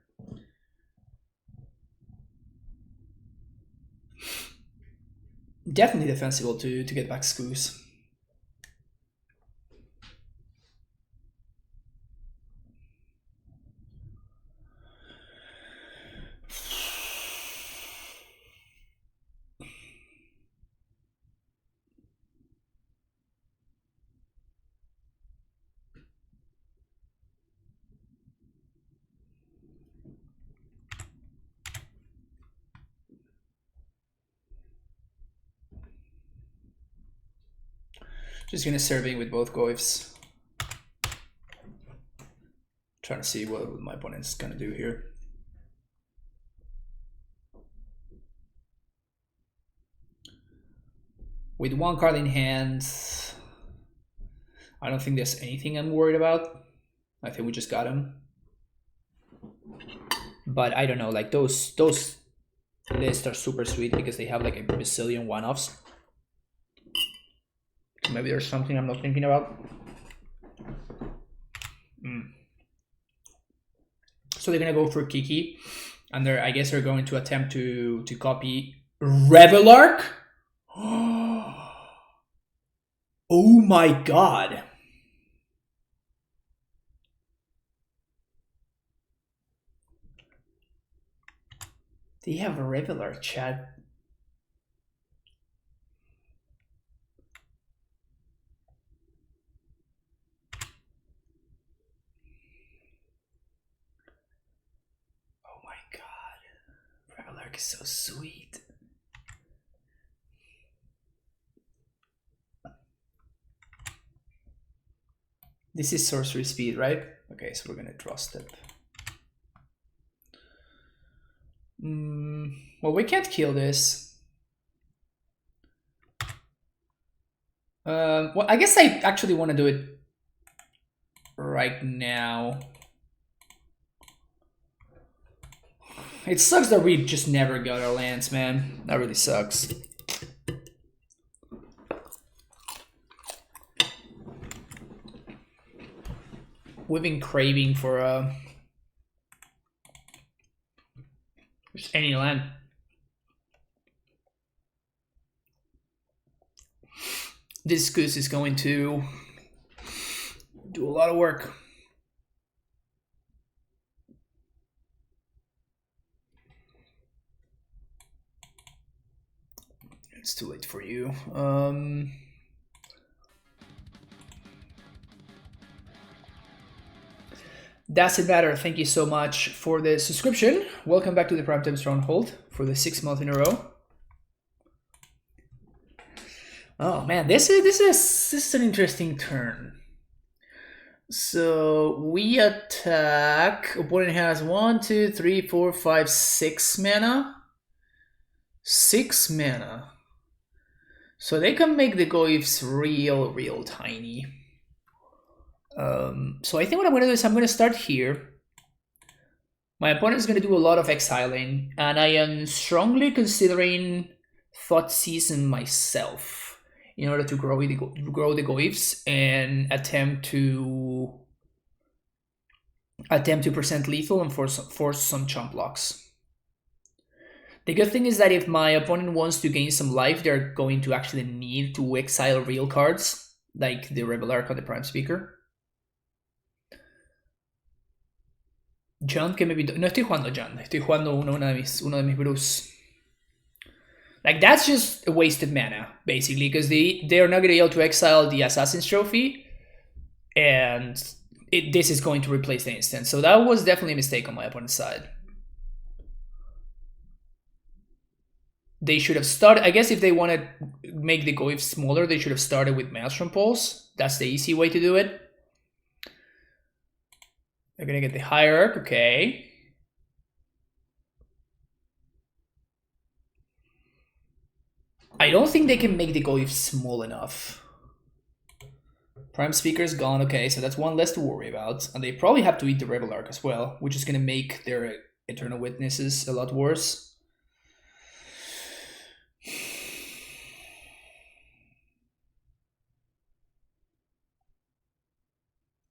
Definitely defensible to get back Skoos. Just gonna serving with both Goyfs. Trying to see what my opponent's gonna do here. With one card in hand, I don't think there's anything I'm worried about. I think we just got him. But I don't know, like those lists are super sweet because they have like a bazillion one-offs. So maybe there's something I'm not thinking about. So they're gonna go for Kiki, and I guess they're going to attempt to copy Revelark. Oh my god. They have a Revelark, chat. Is so sweet. This is sorcery speed, right? Okay, so we're gonna draw step. Well, we can't kill this. Well, I guess I actually want to do it right now. It sucks that we just never got our lands, man. That really sucks. We've been craving for just any land. This goose is going to do a lot of work. It's too late for you. Does it matter? Thank you so much for the subscription. Welcome back to the Primetime Stronghold for the 6th month in a row. Oh man, this is an interesting turn. So we attack. Opponent has 1, 2, 3, 4, 5, 6 mana. 6 mana. So they can make the Goyfs real tiny. So I think what I'm going to do is I'm going to start here. My opponent is going to do a lot of exiling, and I am strongly considering Thought Season myself in order to grow the Goyfs and attempt to present lethal and force some chump blocks. The good thing is that if my opponent wants to gain some life, they're going to actually need to exile real cards, like the Revelark on the Prime Speaker. John que me pintó. No estoy jugando John, estoy jugando uno de mis brews. Like, that's just a wasted mana, basically, because they are not going to be able to exile the Assassin's Trophy, and this is going to replace the instant. So that was definitely a mistake on my opponent's side. They should have started, I guess if they want to make the goif smaller, they should have started with Maelstrom Pulse. That's the easy way to do it. They're gonna get the Hierarch, okay. I don't think they can make the goif small enough. Prime Speaker's gone, okay, so that's one less to worry about. And they probably have to eat the Rebel Arc as well, which is gonna make their Eternal Witnesses a lot worse.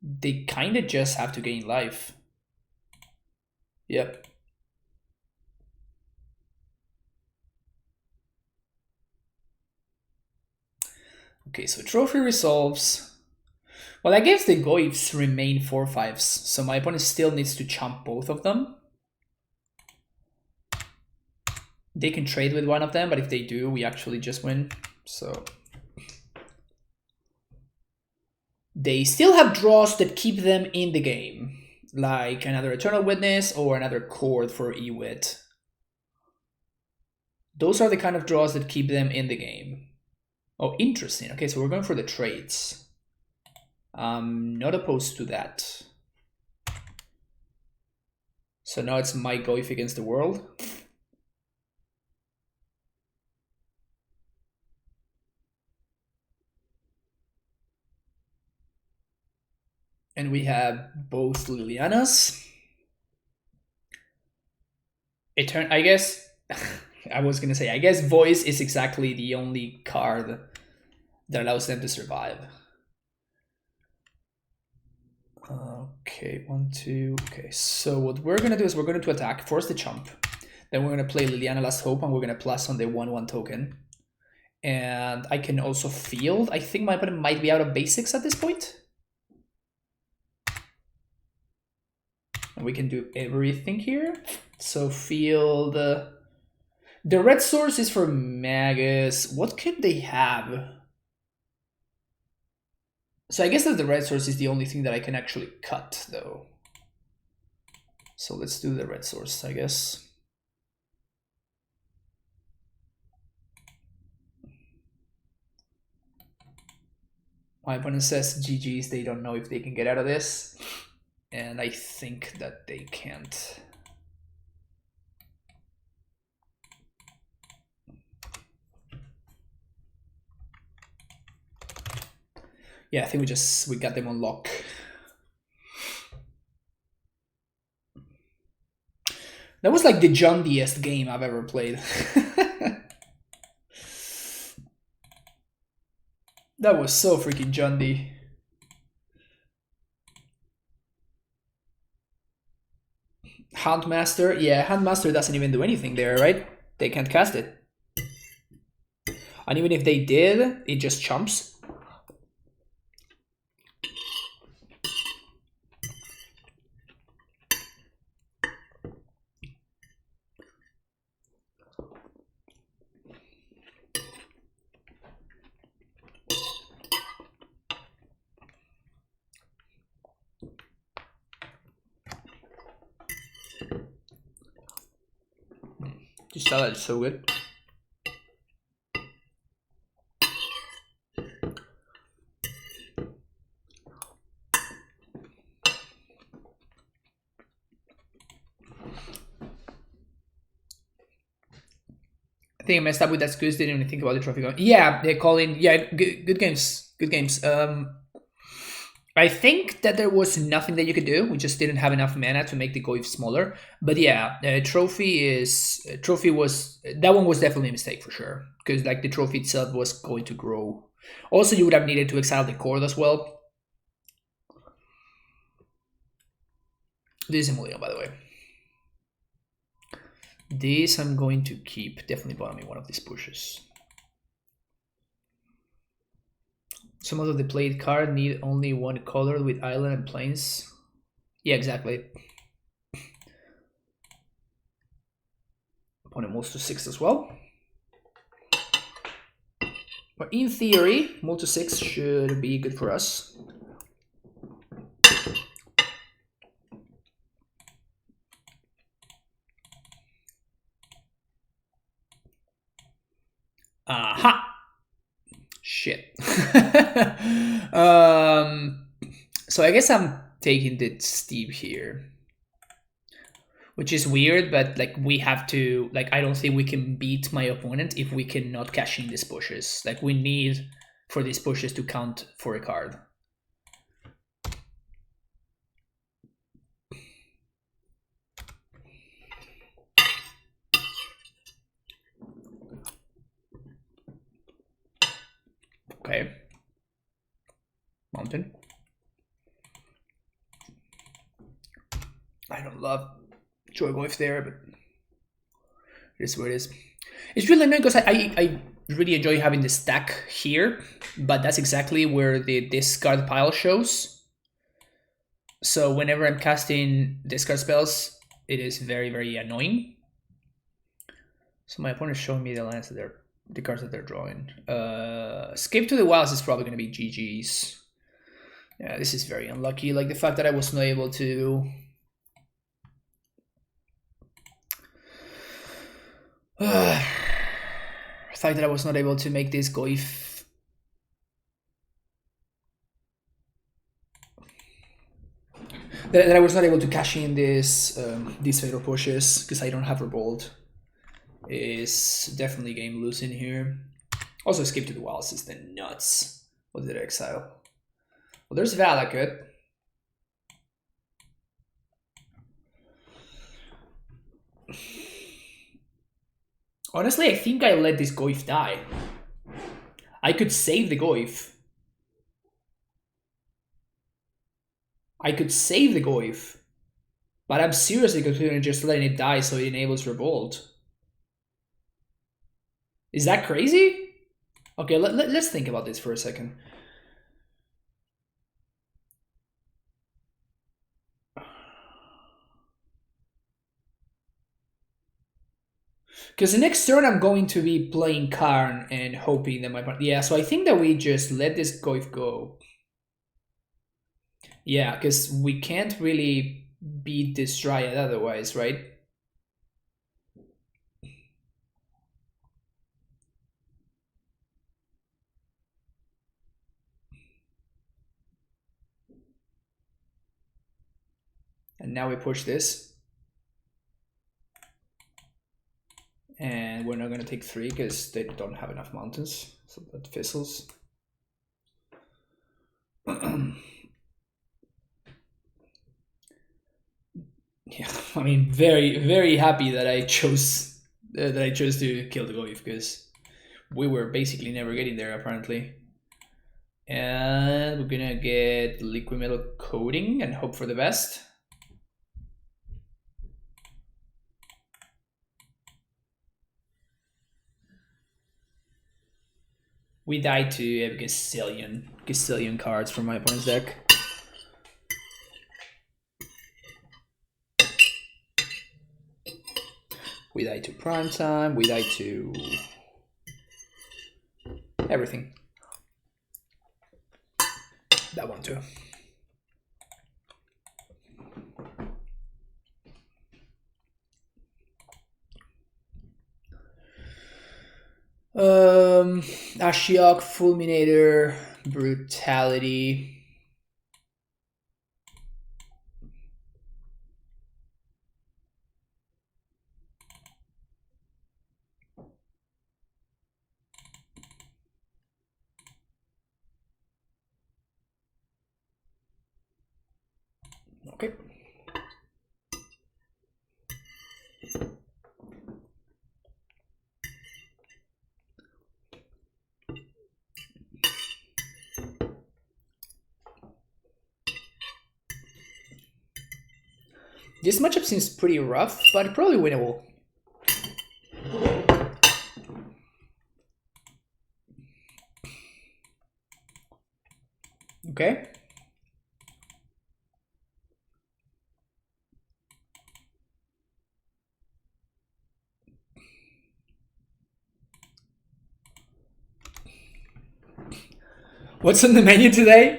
They kind of just have to gain life. Yep. Okay, so trophy resolves. Well, I guess the goifs remain 4/5s, so my opponent still needs to chump both of them. They can trade with one of them, but if they do, we actually just win. So they still have draws that keep them in the game, like another Eternal Witness or another Chord for Ewit. Those are the kind of draws that keep them in the game. Oh, interesting. Okay, so we're going for the trades. I'm not opposed to that. So now it's my goif against the world. And we have both Lilianas. I guess, I was gonna say, I guess Voice is exactly the only card that allows them to survive. Okay, 1, 2, okay. So what we're gonna do is we're going to attack, force the chump. Then we're gonna play Liliana Last Hope and we're gonna plus on the 1/1 token. And I can also field. I think my opponent might be out of basics at this point. And we can do everything here. So field. The red source is for Magus. What could they have? So I guess that the red source is the only thing that I can actually cut, though. So let's do the red source, I guess. My opponent says GG's, they don't know if they can get out of this. And I think that they can't. Yeah, I think we got them on lock. That was like the jundiest game I've ever played. That was so freaking jundy. Huntmaster, yeah, Huntmaster doesn't even do anything there, right? They can't cast it. And even if they did, it just chumps. This salad is so good. I think I messed up with that Scoos, didn't even think about the trophy going. Yeah, they're calling. Yeah, good games. Good games. I think that there was nothing that you could do. We just didn't have enough mana to make the goif smaller. But yeah, trophy was that one was definitely a mistake for sure, because like the trophy itself was going to grow. Also, you would have needed to exile the Chord as well. This is Emilio, by the way. This I'm going to keep. Definitely bottoming one of these pushes. Some of the played card need only one color with island and plains. Yeah, exactly. Opponent moves to 6 as well. But in theory, move to 6 should be good for us. Aha! Shit. So I guess I'm taking the steep here. Which is weird, but like we have to, like, I don't think we can beat my opponent if we cannot cash in these pushes. Like we need for these pushes to count for a card. Okay. Mountain. I don't love Joy Goif there, but it is what it is. It's really annoying because I really enjoy having the stack here, but that's exactly where the discard pile shows. So whenever I'm casting discard spells, it is very, very annoying. So my opponent is showing me the lines that they're, the cards that they're drawing. Escape to the Wilds is probably going to be GG's. Yeah, this is very unlucky. Like the fact that I was not able to... the fact that I was not able to make this Goif. That I was not able to cash in this these fatal pushes because I don't have Revolt is definitely game losing here. Also, Escape to the Wilds is the nuts. What did I exile? Well, there's Valakut. Honestly, I think I let this Goif die. I could save the Goif. I could save the Goif. But I'm seriously considering just letting it die so it enables Revolt. Is that crazy? Okay, let's think about this for a second. Because the next turn I'm going to be playing Karn and hoping that my... Yeah, so I think that we just let this Goif go. Yeah, because we can't really beat this Dryad otherwise, right? And now we push this. And we're not going to take 3 because they don't have enough mountains. So that fizzles. Yeah, I mean, very, very happy that I chose to kill the Goif because we were basically never getting there apparently. And we're gonna get liquid metal coating and hope for the best. We died to a gazillion cards from my opponent's deck. We died to Prime Time, we died to everything. That one too. Ashiok, Fulminator, Brutality. Okay. This matchup seems pretty rough, but probably winnable. Okay. What's on the menu today?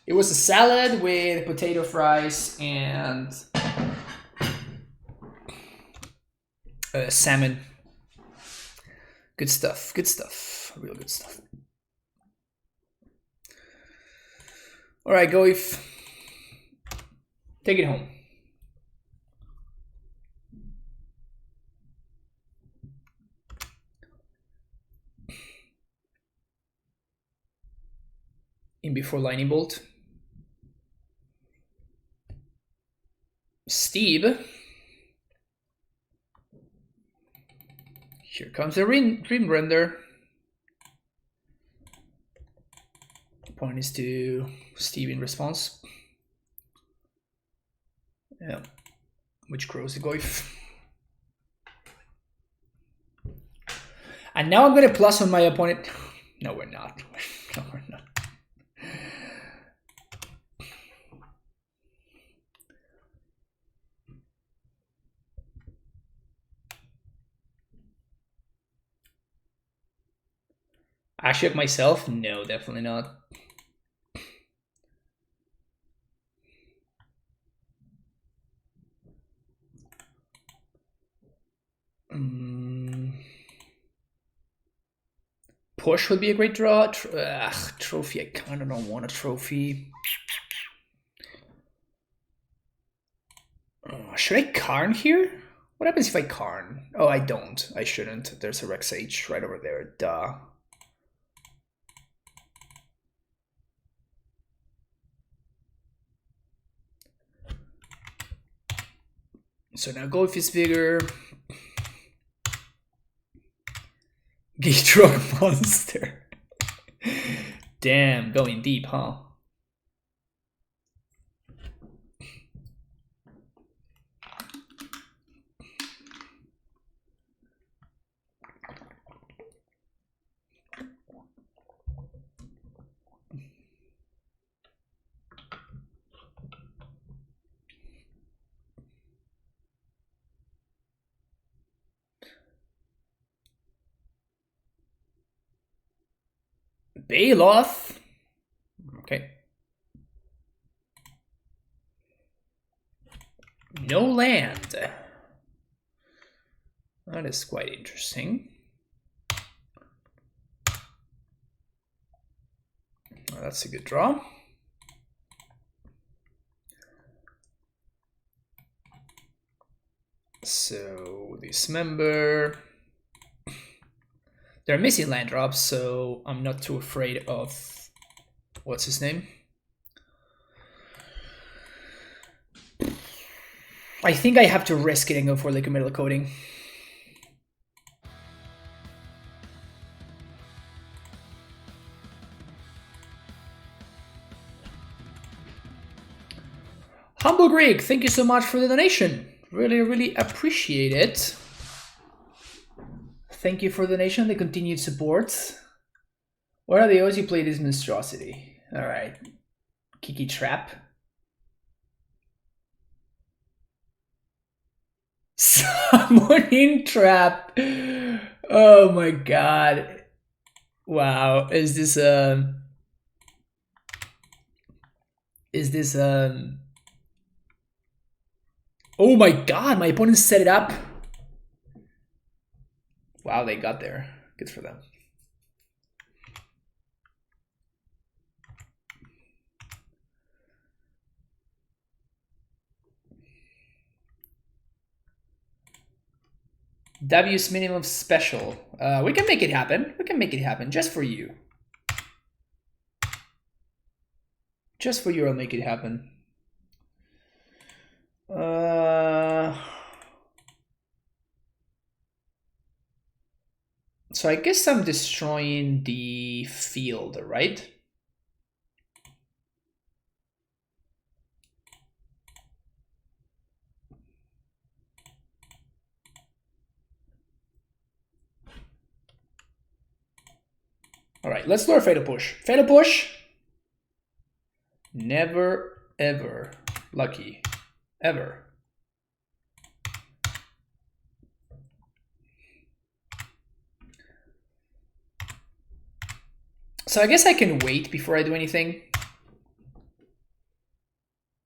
It was a salad with potato fries and salmon. Good stuff, good stuff, real good stuff. All right, go if. Take it home. In before lightning bolt. Steve. Here comes the dream render. Point is to Steve in response. Yeah. Which grows the goif. And now I'm gonna plus on my opponent. No, we're not. No, we're not. I shook myself? No, definitely not. Push would be a great draw. Trophy, I kind of don't want a trophy. Should I Karn here? What happens if I Karn? Oh, I don't. I shouldn't. There's a Rex H right over there. Duh. So now go if it's bigger. Gate Drug Monster. Damn, going deep, huh? Bailoff. Okay. No land. That is quite interesting. Well, that's a good draw. So dismember. They're missing land drops, so I'm not too afraid of what's his name. I think I have to risk it and go for liquid metal coating. Humble Greek, thank you so much for the donation. Really, really appreciate it. Thank you for the donation, the continued support. What are the odds you play this monstrosity? All right, Kiki Trap. Summoning Trap. Oh my god. Wow, is this oh my god, my opponent set it up. Wow, they got there. Good for them. W's minimum special. We can make it happen. We can make it happen just for you. Just for you, I'll make it happen. So I guess I'm destroying the field, right? All right, let's lure Fatal Push. Fatal Push. Never, ever lucky. Ever. So I guess I can wait before I do anything.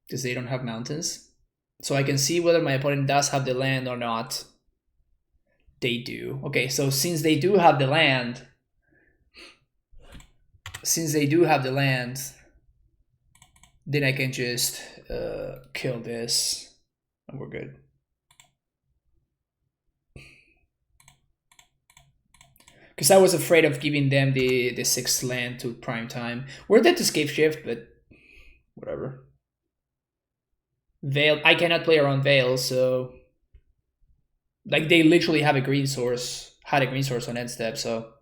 Because they don't have mountains. So I can see whether my opponent does have the land or not. they do. Okay, so since they do have the land, then I can just kill this and we're good. Because I was afraid of giving them the 6th land to prime time. We're dead to Scape Shift, but whatever. Veil, I cannot play around Veil, so like they literally have a green source, had a green source on end step, so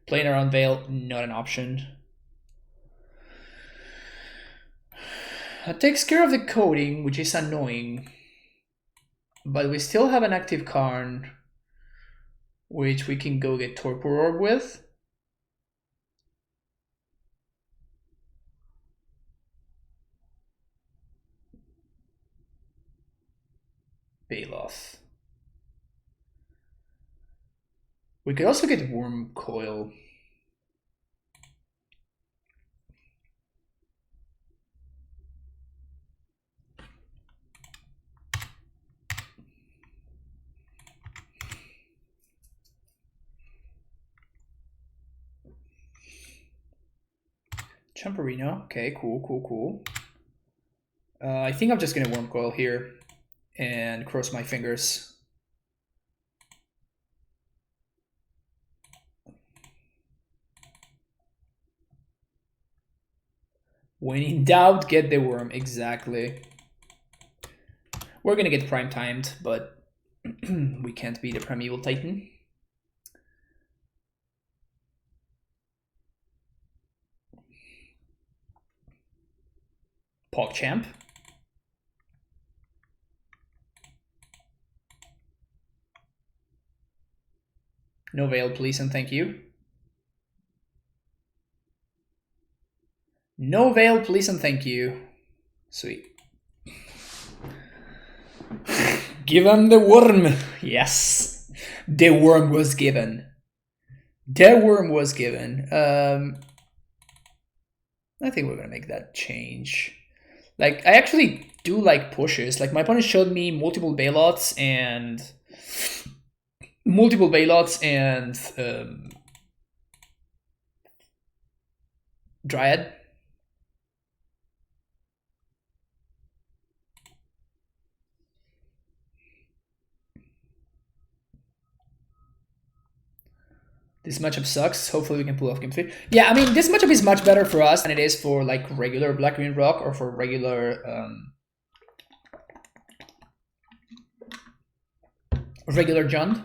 playing around Veil, not an option. That takes care of the coding, which is annoying. But we still have an active Karn, which we can go get Torpor Orb with. Baloth. We could also get Worm Coil. Champerino. Okay, cool. I think I'm just gonna Worm Coil here and cross my fingers. When in doubt, get the worm. Exactly. We're gonna get prime timed, but we can't be the Primeval Titan. PogChamp. No Veil, please, and thank you. No Veil, please, and thank you. Sweet. Give him the worm. Yes. The worm was given. The worm was given. I think we're gonna make that change. Like, I actually do like pushes. Like, my opponent showed me multiple Bailots and Dryad. This matchup sucks. Hopefully we can pull off game 3. Yeah, I mean, this matchup is much better for us than it is for like regular black-green rock or for regular Jund.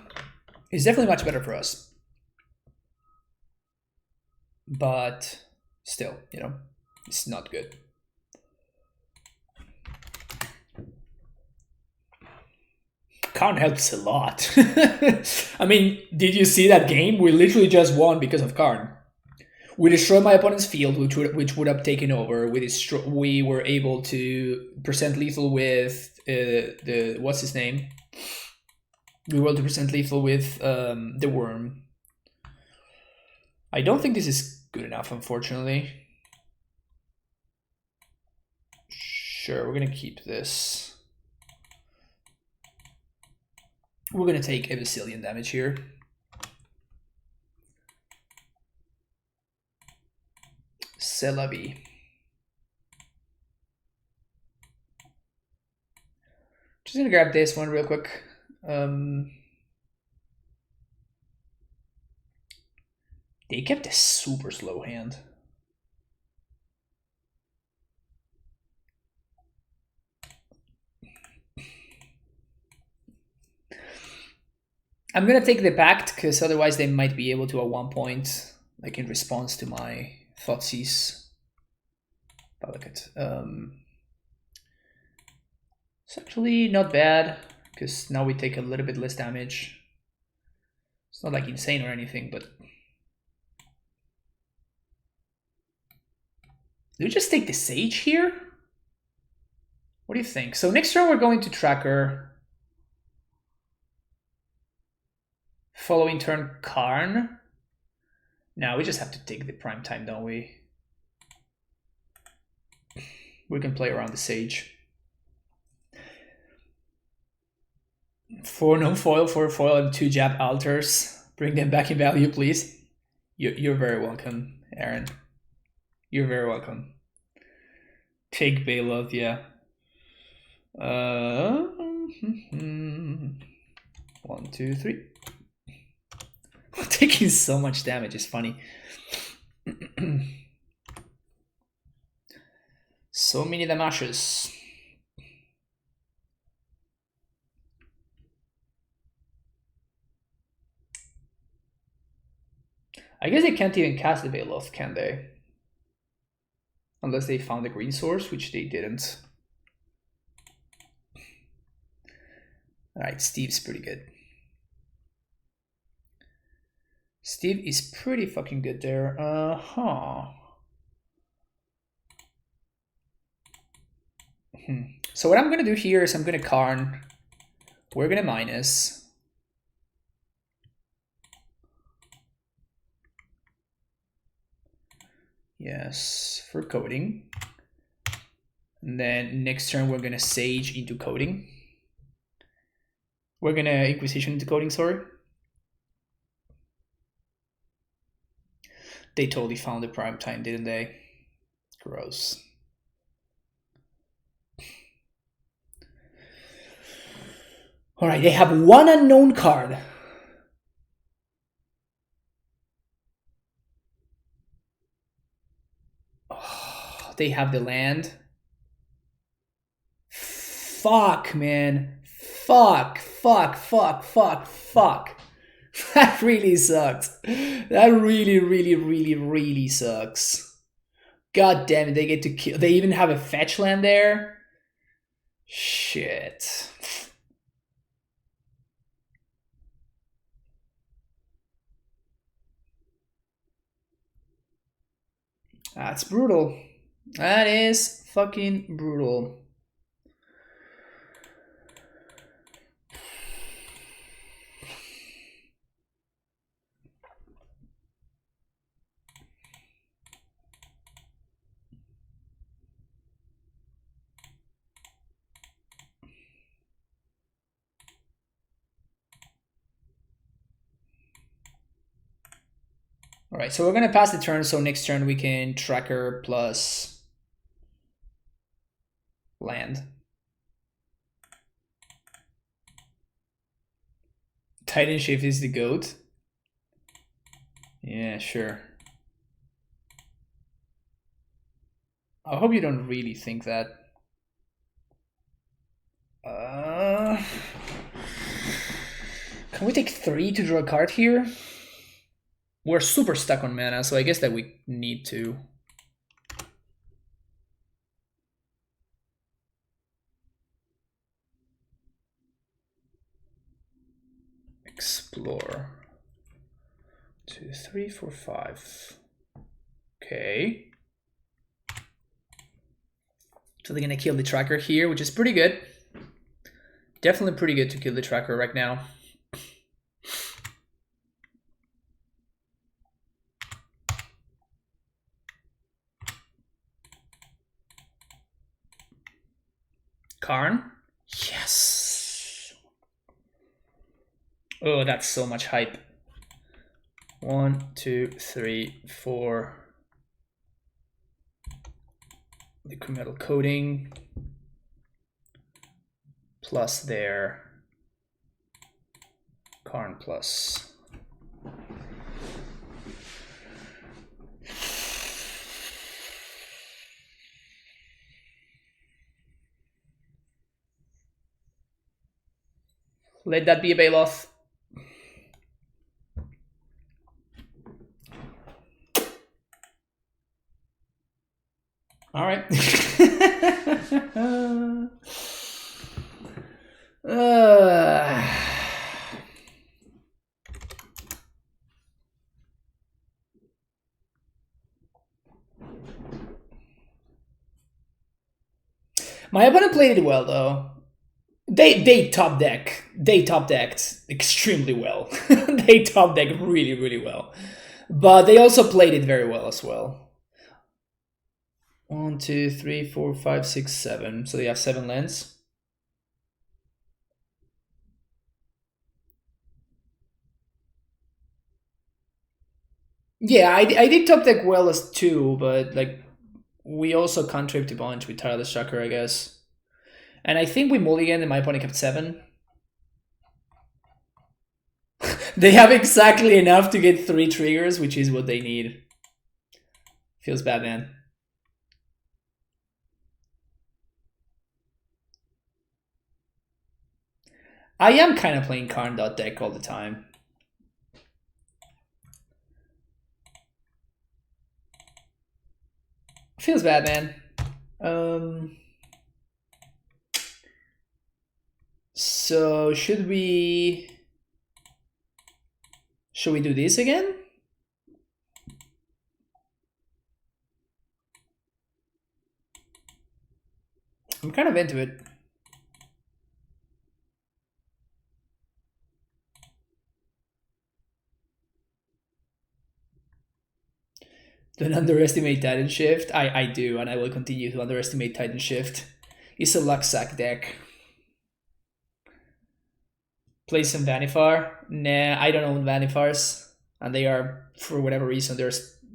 It's definitely much better for us. But still, you know, it's not good. Karn helps a lot. I mean, did you see that game? We literally just won because of Karn. We destroyed my opponent's field, which would have taken over. We were able to percent lethal with the what's his name? We were able to percent lethal with the worm. I don't think this is good enough, unfortunately. Sure, we're gonna keep this. We're gonna take a bazillion damage here. Celavi. Just gonna grab this one real quick. They kept a super slow hand. I'm gonna take the Pact because otherwise they might be able to at one point, like in response to my Thoughtseize. It's actually not bad because now we take a little bit less damage. It's not like insane or anything, but do we just take the Sage here? What do you think? So next turn we're going to Tracker. Following turn, Karn. Now we just have to take the prime time, don't we? We can play around the Sage. 4 no foil, 4 foil, and 2 jab altars. Bring them back in value, please. You're very welcome, Aaron. You're very welcome. Take Bailout, yeah. 1, 2, 3. Taking so much damage is funny. So many damages. I guess they can't even cast the Bailout, can they? Unless they found a green source, which they didn't. Alright, Steve's pretty good. Steve is pretty fucking good there. So what I'm gonna do here is I'm gonna Karn. We're gonna minus. Yes, for coding. And then next turn we're gonna Sage into coding. We're gonna Inquisition into coding, sorry. They totally found the prime time, didn't they? Gross. All right, they have 1 unknown card. Oh, they have the land. Fuck, man. Fuck. That really sucks. That really sucks. God damn it, they get to kill. They even have a fetch land there? Shit. That's brutal. That is fucking brutal. All right, so we're gonna pass the turn, so next turn we can tracker plus land. TitanShift is the GOAT. Yeah, sure. I hope you don't really think that. Can we take 3 to draw a card here? We're super stuck on mana, so I guess that we need to. Explore. 2, 3, 4, 5. Okay. So they're gonna kill the tracker here, which is pretty good. Definitely pretty good to kill the tracker right now. Karn? Yes. Oh, that's so much hype. 1, 2, 3, 4. Liquid metal coating. Plus their Karn plus. Let that be a Bailoff. All right. My opponent played it well though. They top deck. They top decked extremely well. They top decked really well. But they also played it very well as well. 1, 2, 3, 4, 5, 6, 7. So they have 7 lands. Yeah, I did top deck well as 2, but like we also contributed a bunch with Tireless Tracker, I guess. And I think we mulliganed and my opponent kept 7. They have exactly enough to get 3 triggers, which is what they need. Feels bad, man. I am kind of playing Karn deck all the time. Feels bad, man. So should we do this again? I'm kind of into it. Don't underestimate TitanShift. I do, and I will continue to underestimate TitanShift. It's a luck sack deck. Play some Vannifar. Nah, I don't own Vannifars, and they are, for whatever reason,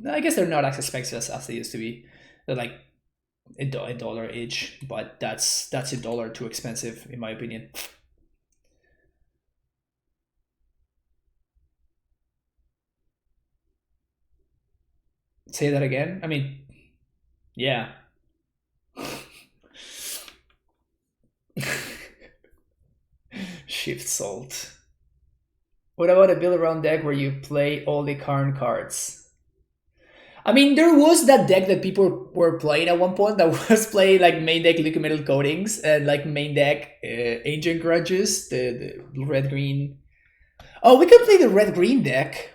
I guess they're not as expensive as they used to be. They're like $1 each, but that's $1 too expensive in my opinion. Say that again? I mean, yeah. Shift Salt. What about a build around deck where you play all the Karn cards? I mean, there was that deck that people were playing at one point that was playing like main deck Liquid Metal Coatings and like main deck Ancient Grudges, the red-green. Oh, we could play the red-green deck.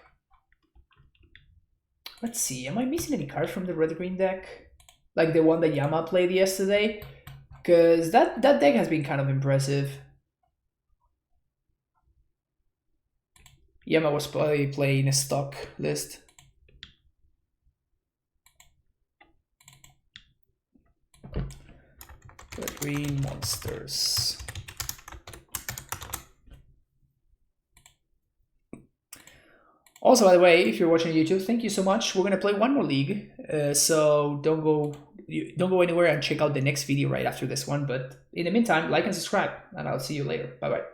Let's see, am I missing any cards from the red-green deck? Like the one that Yama played yesterday? Because that deck has been kind of impressive. Yama was probably playing a stock list. Red-green monsters. Also, by the way, if you're watching YouTube, thank you so much. We're gonna play one more league, so don't go anywhere and check out the next video right after this one. But in the meantime, like and subscribe, and I'll see you later. Bye bye.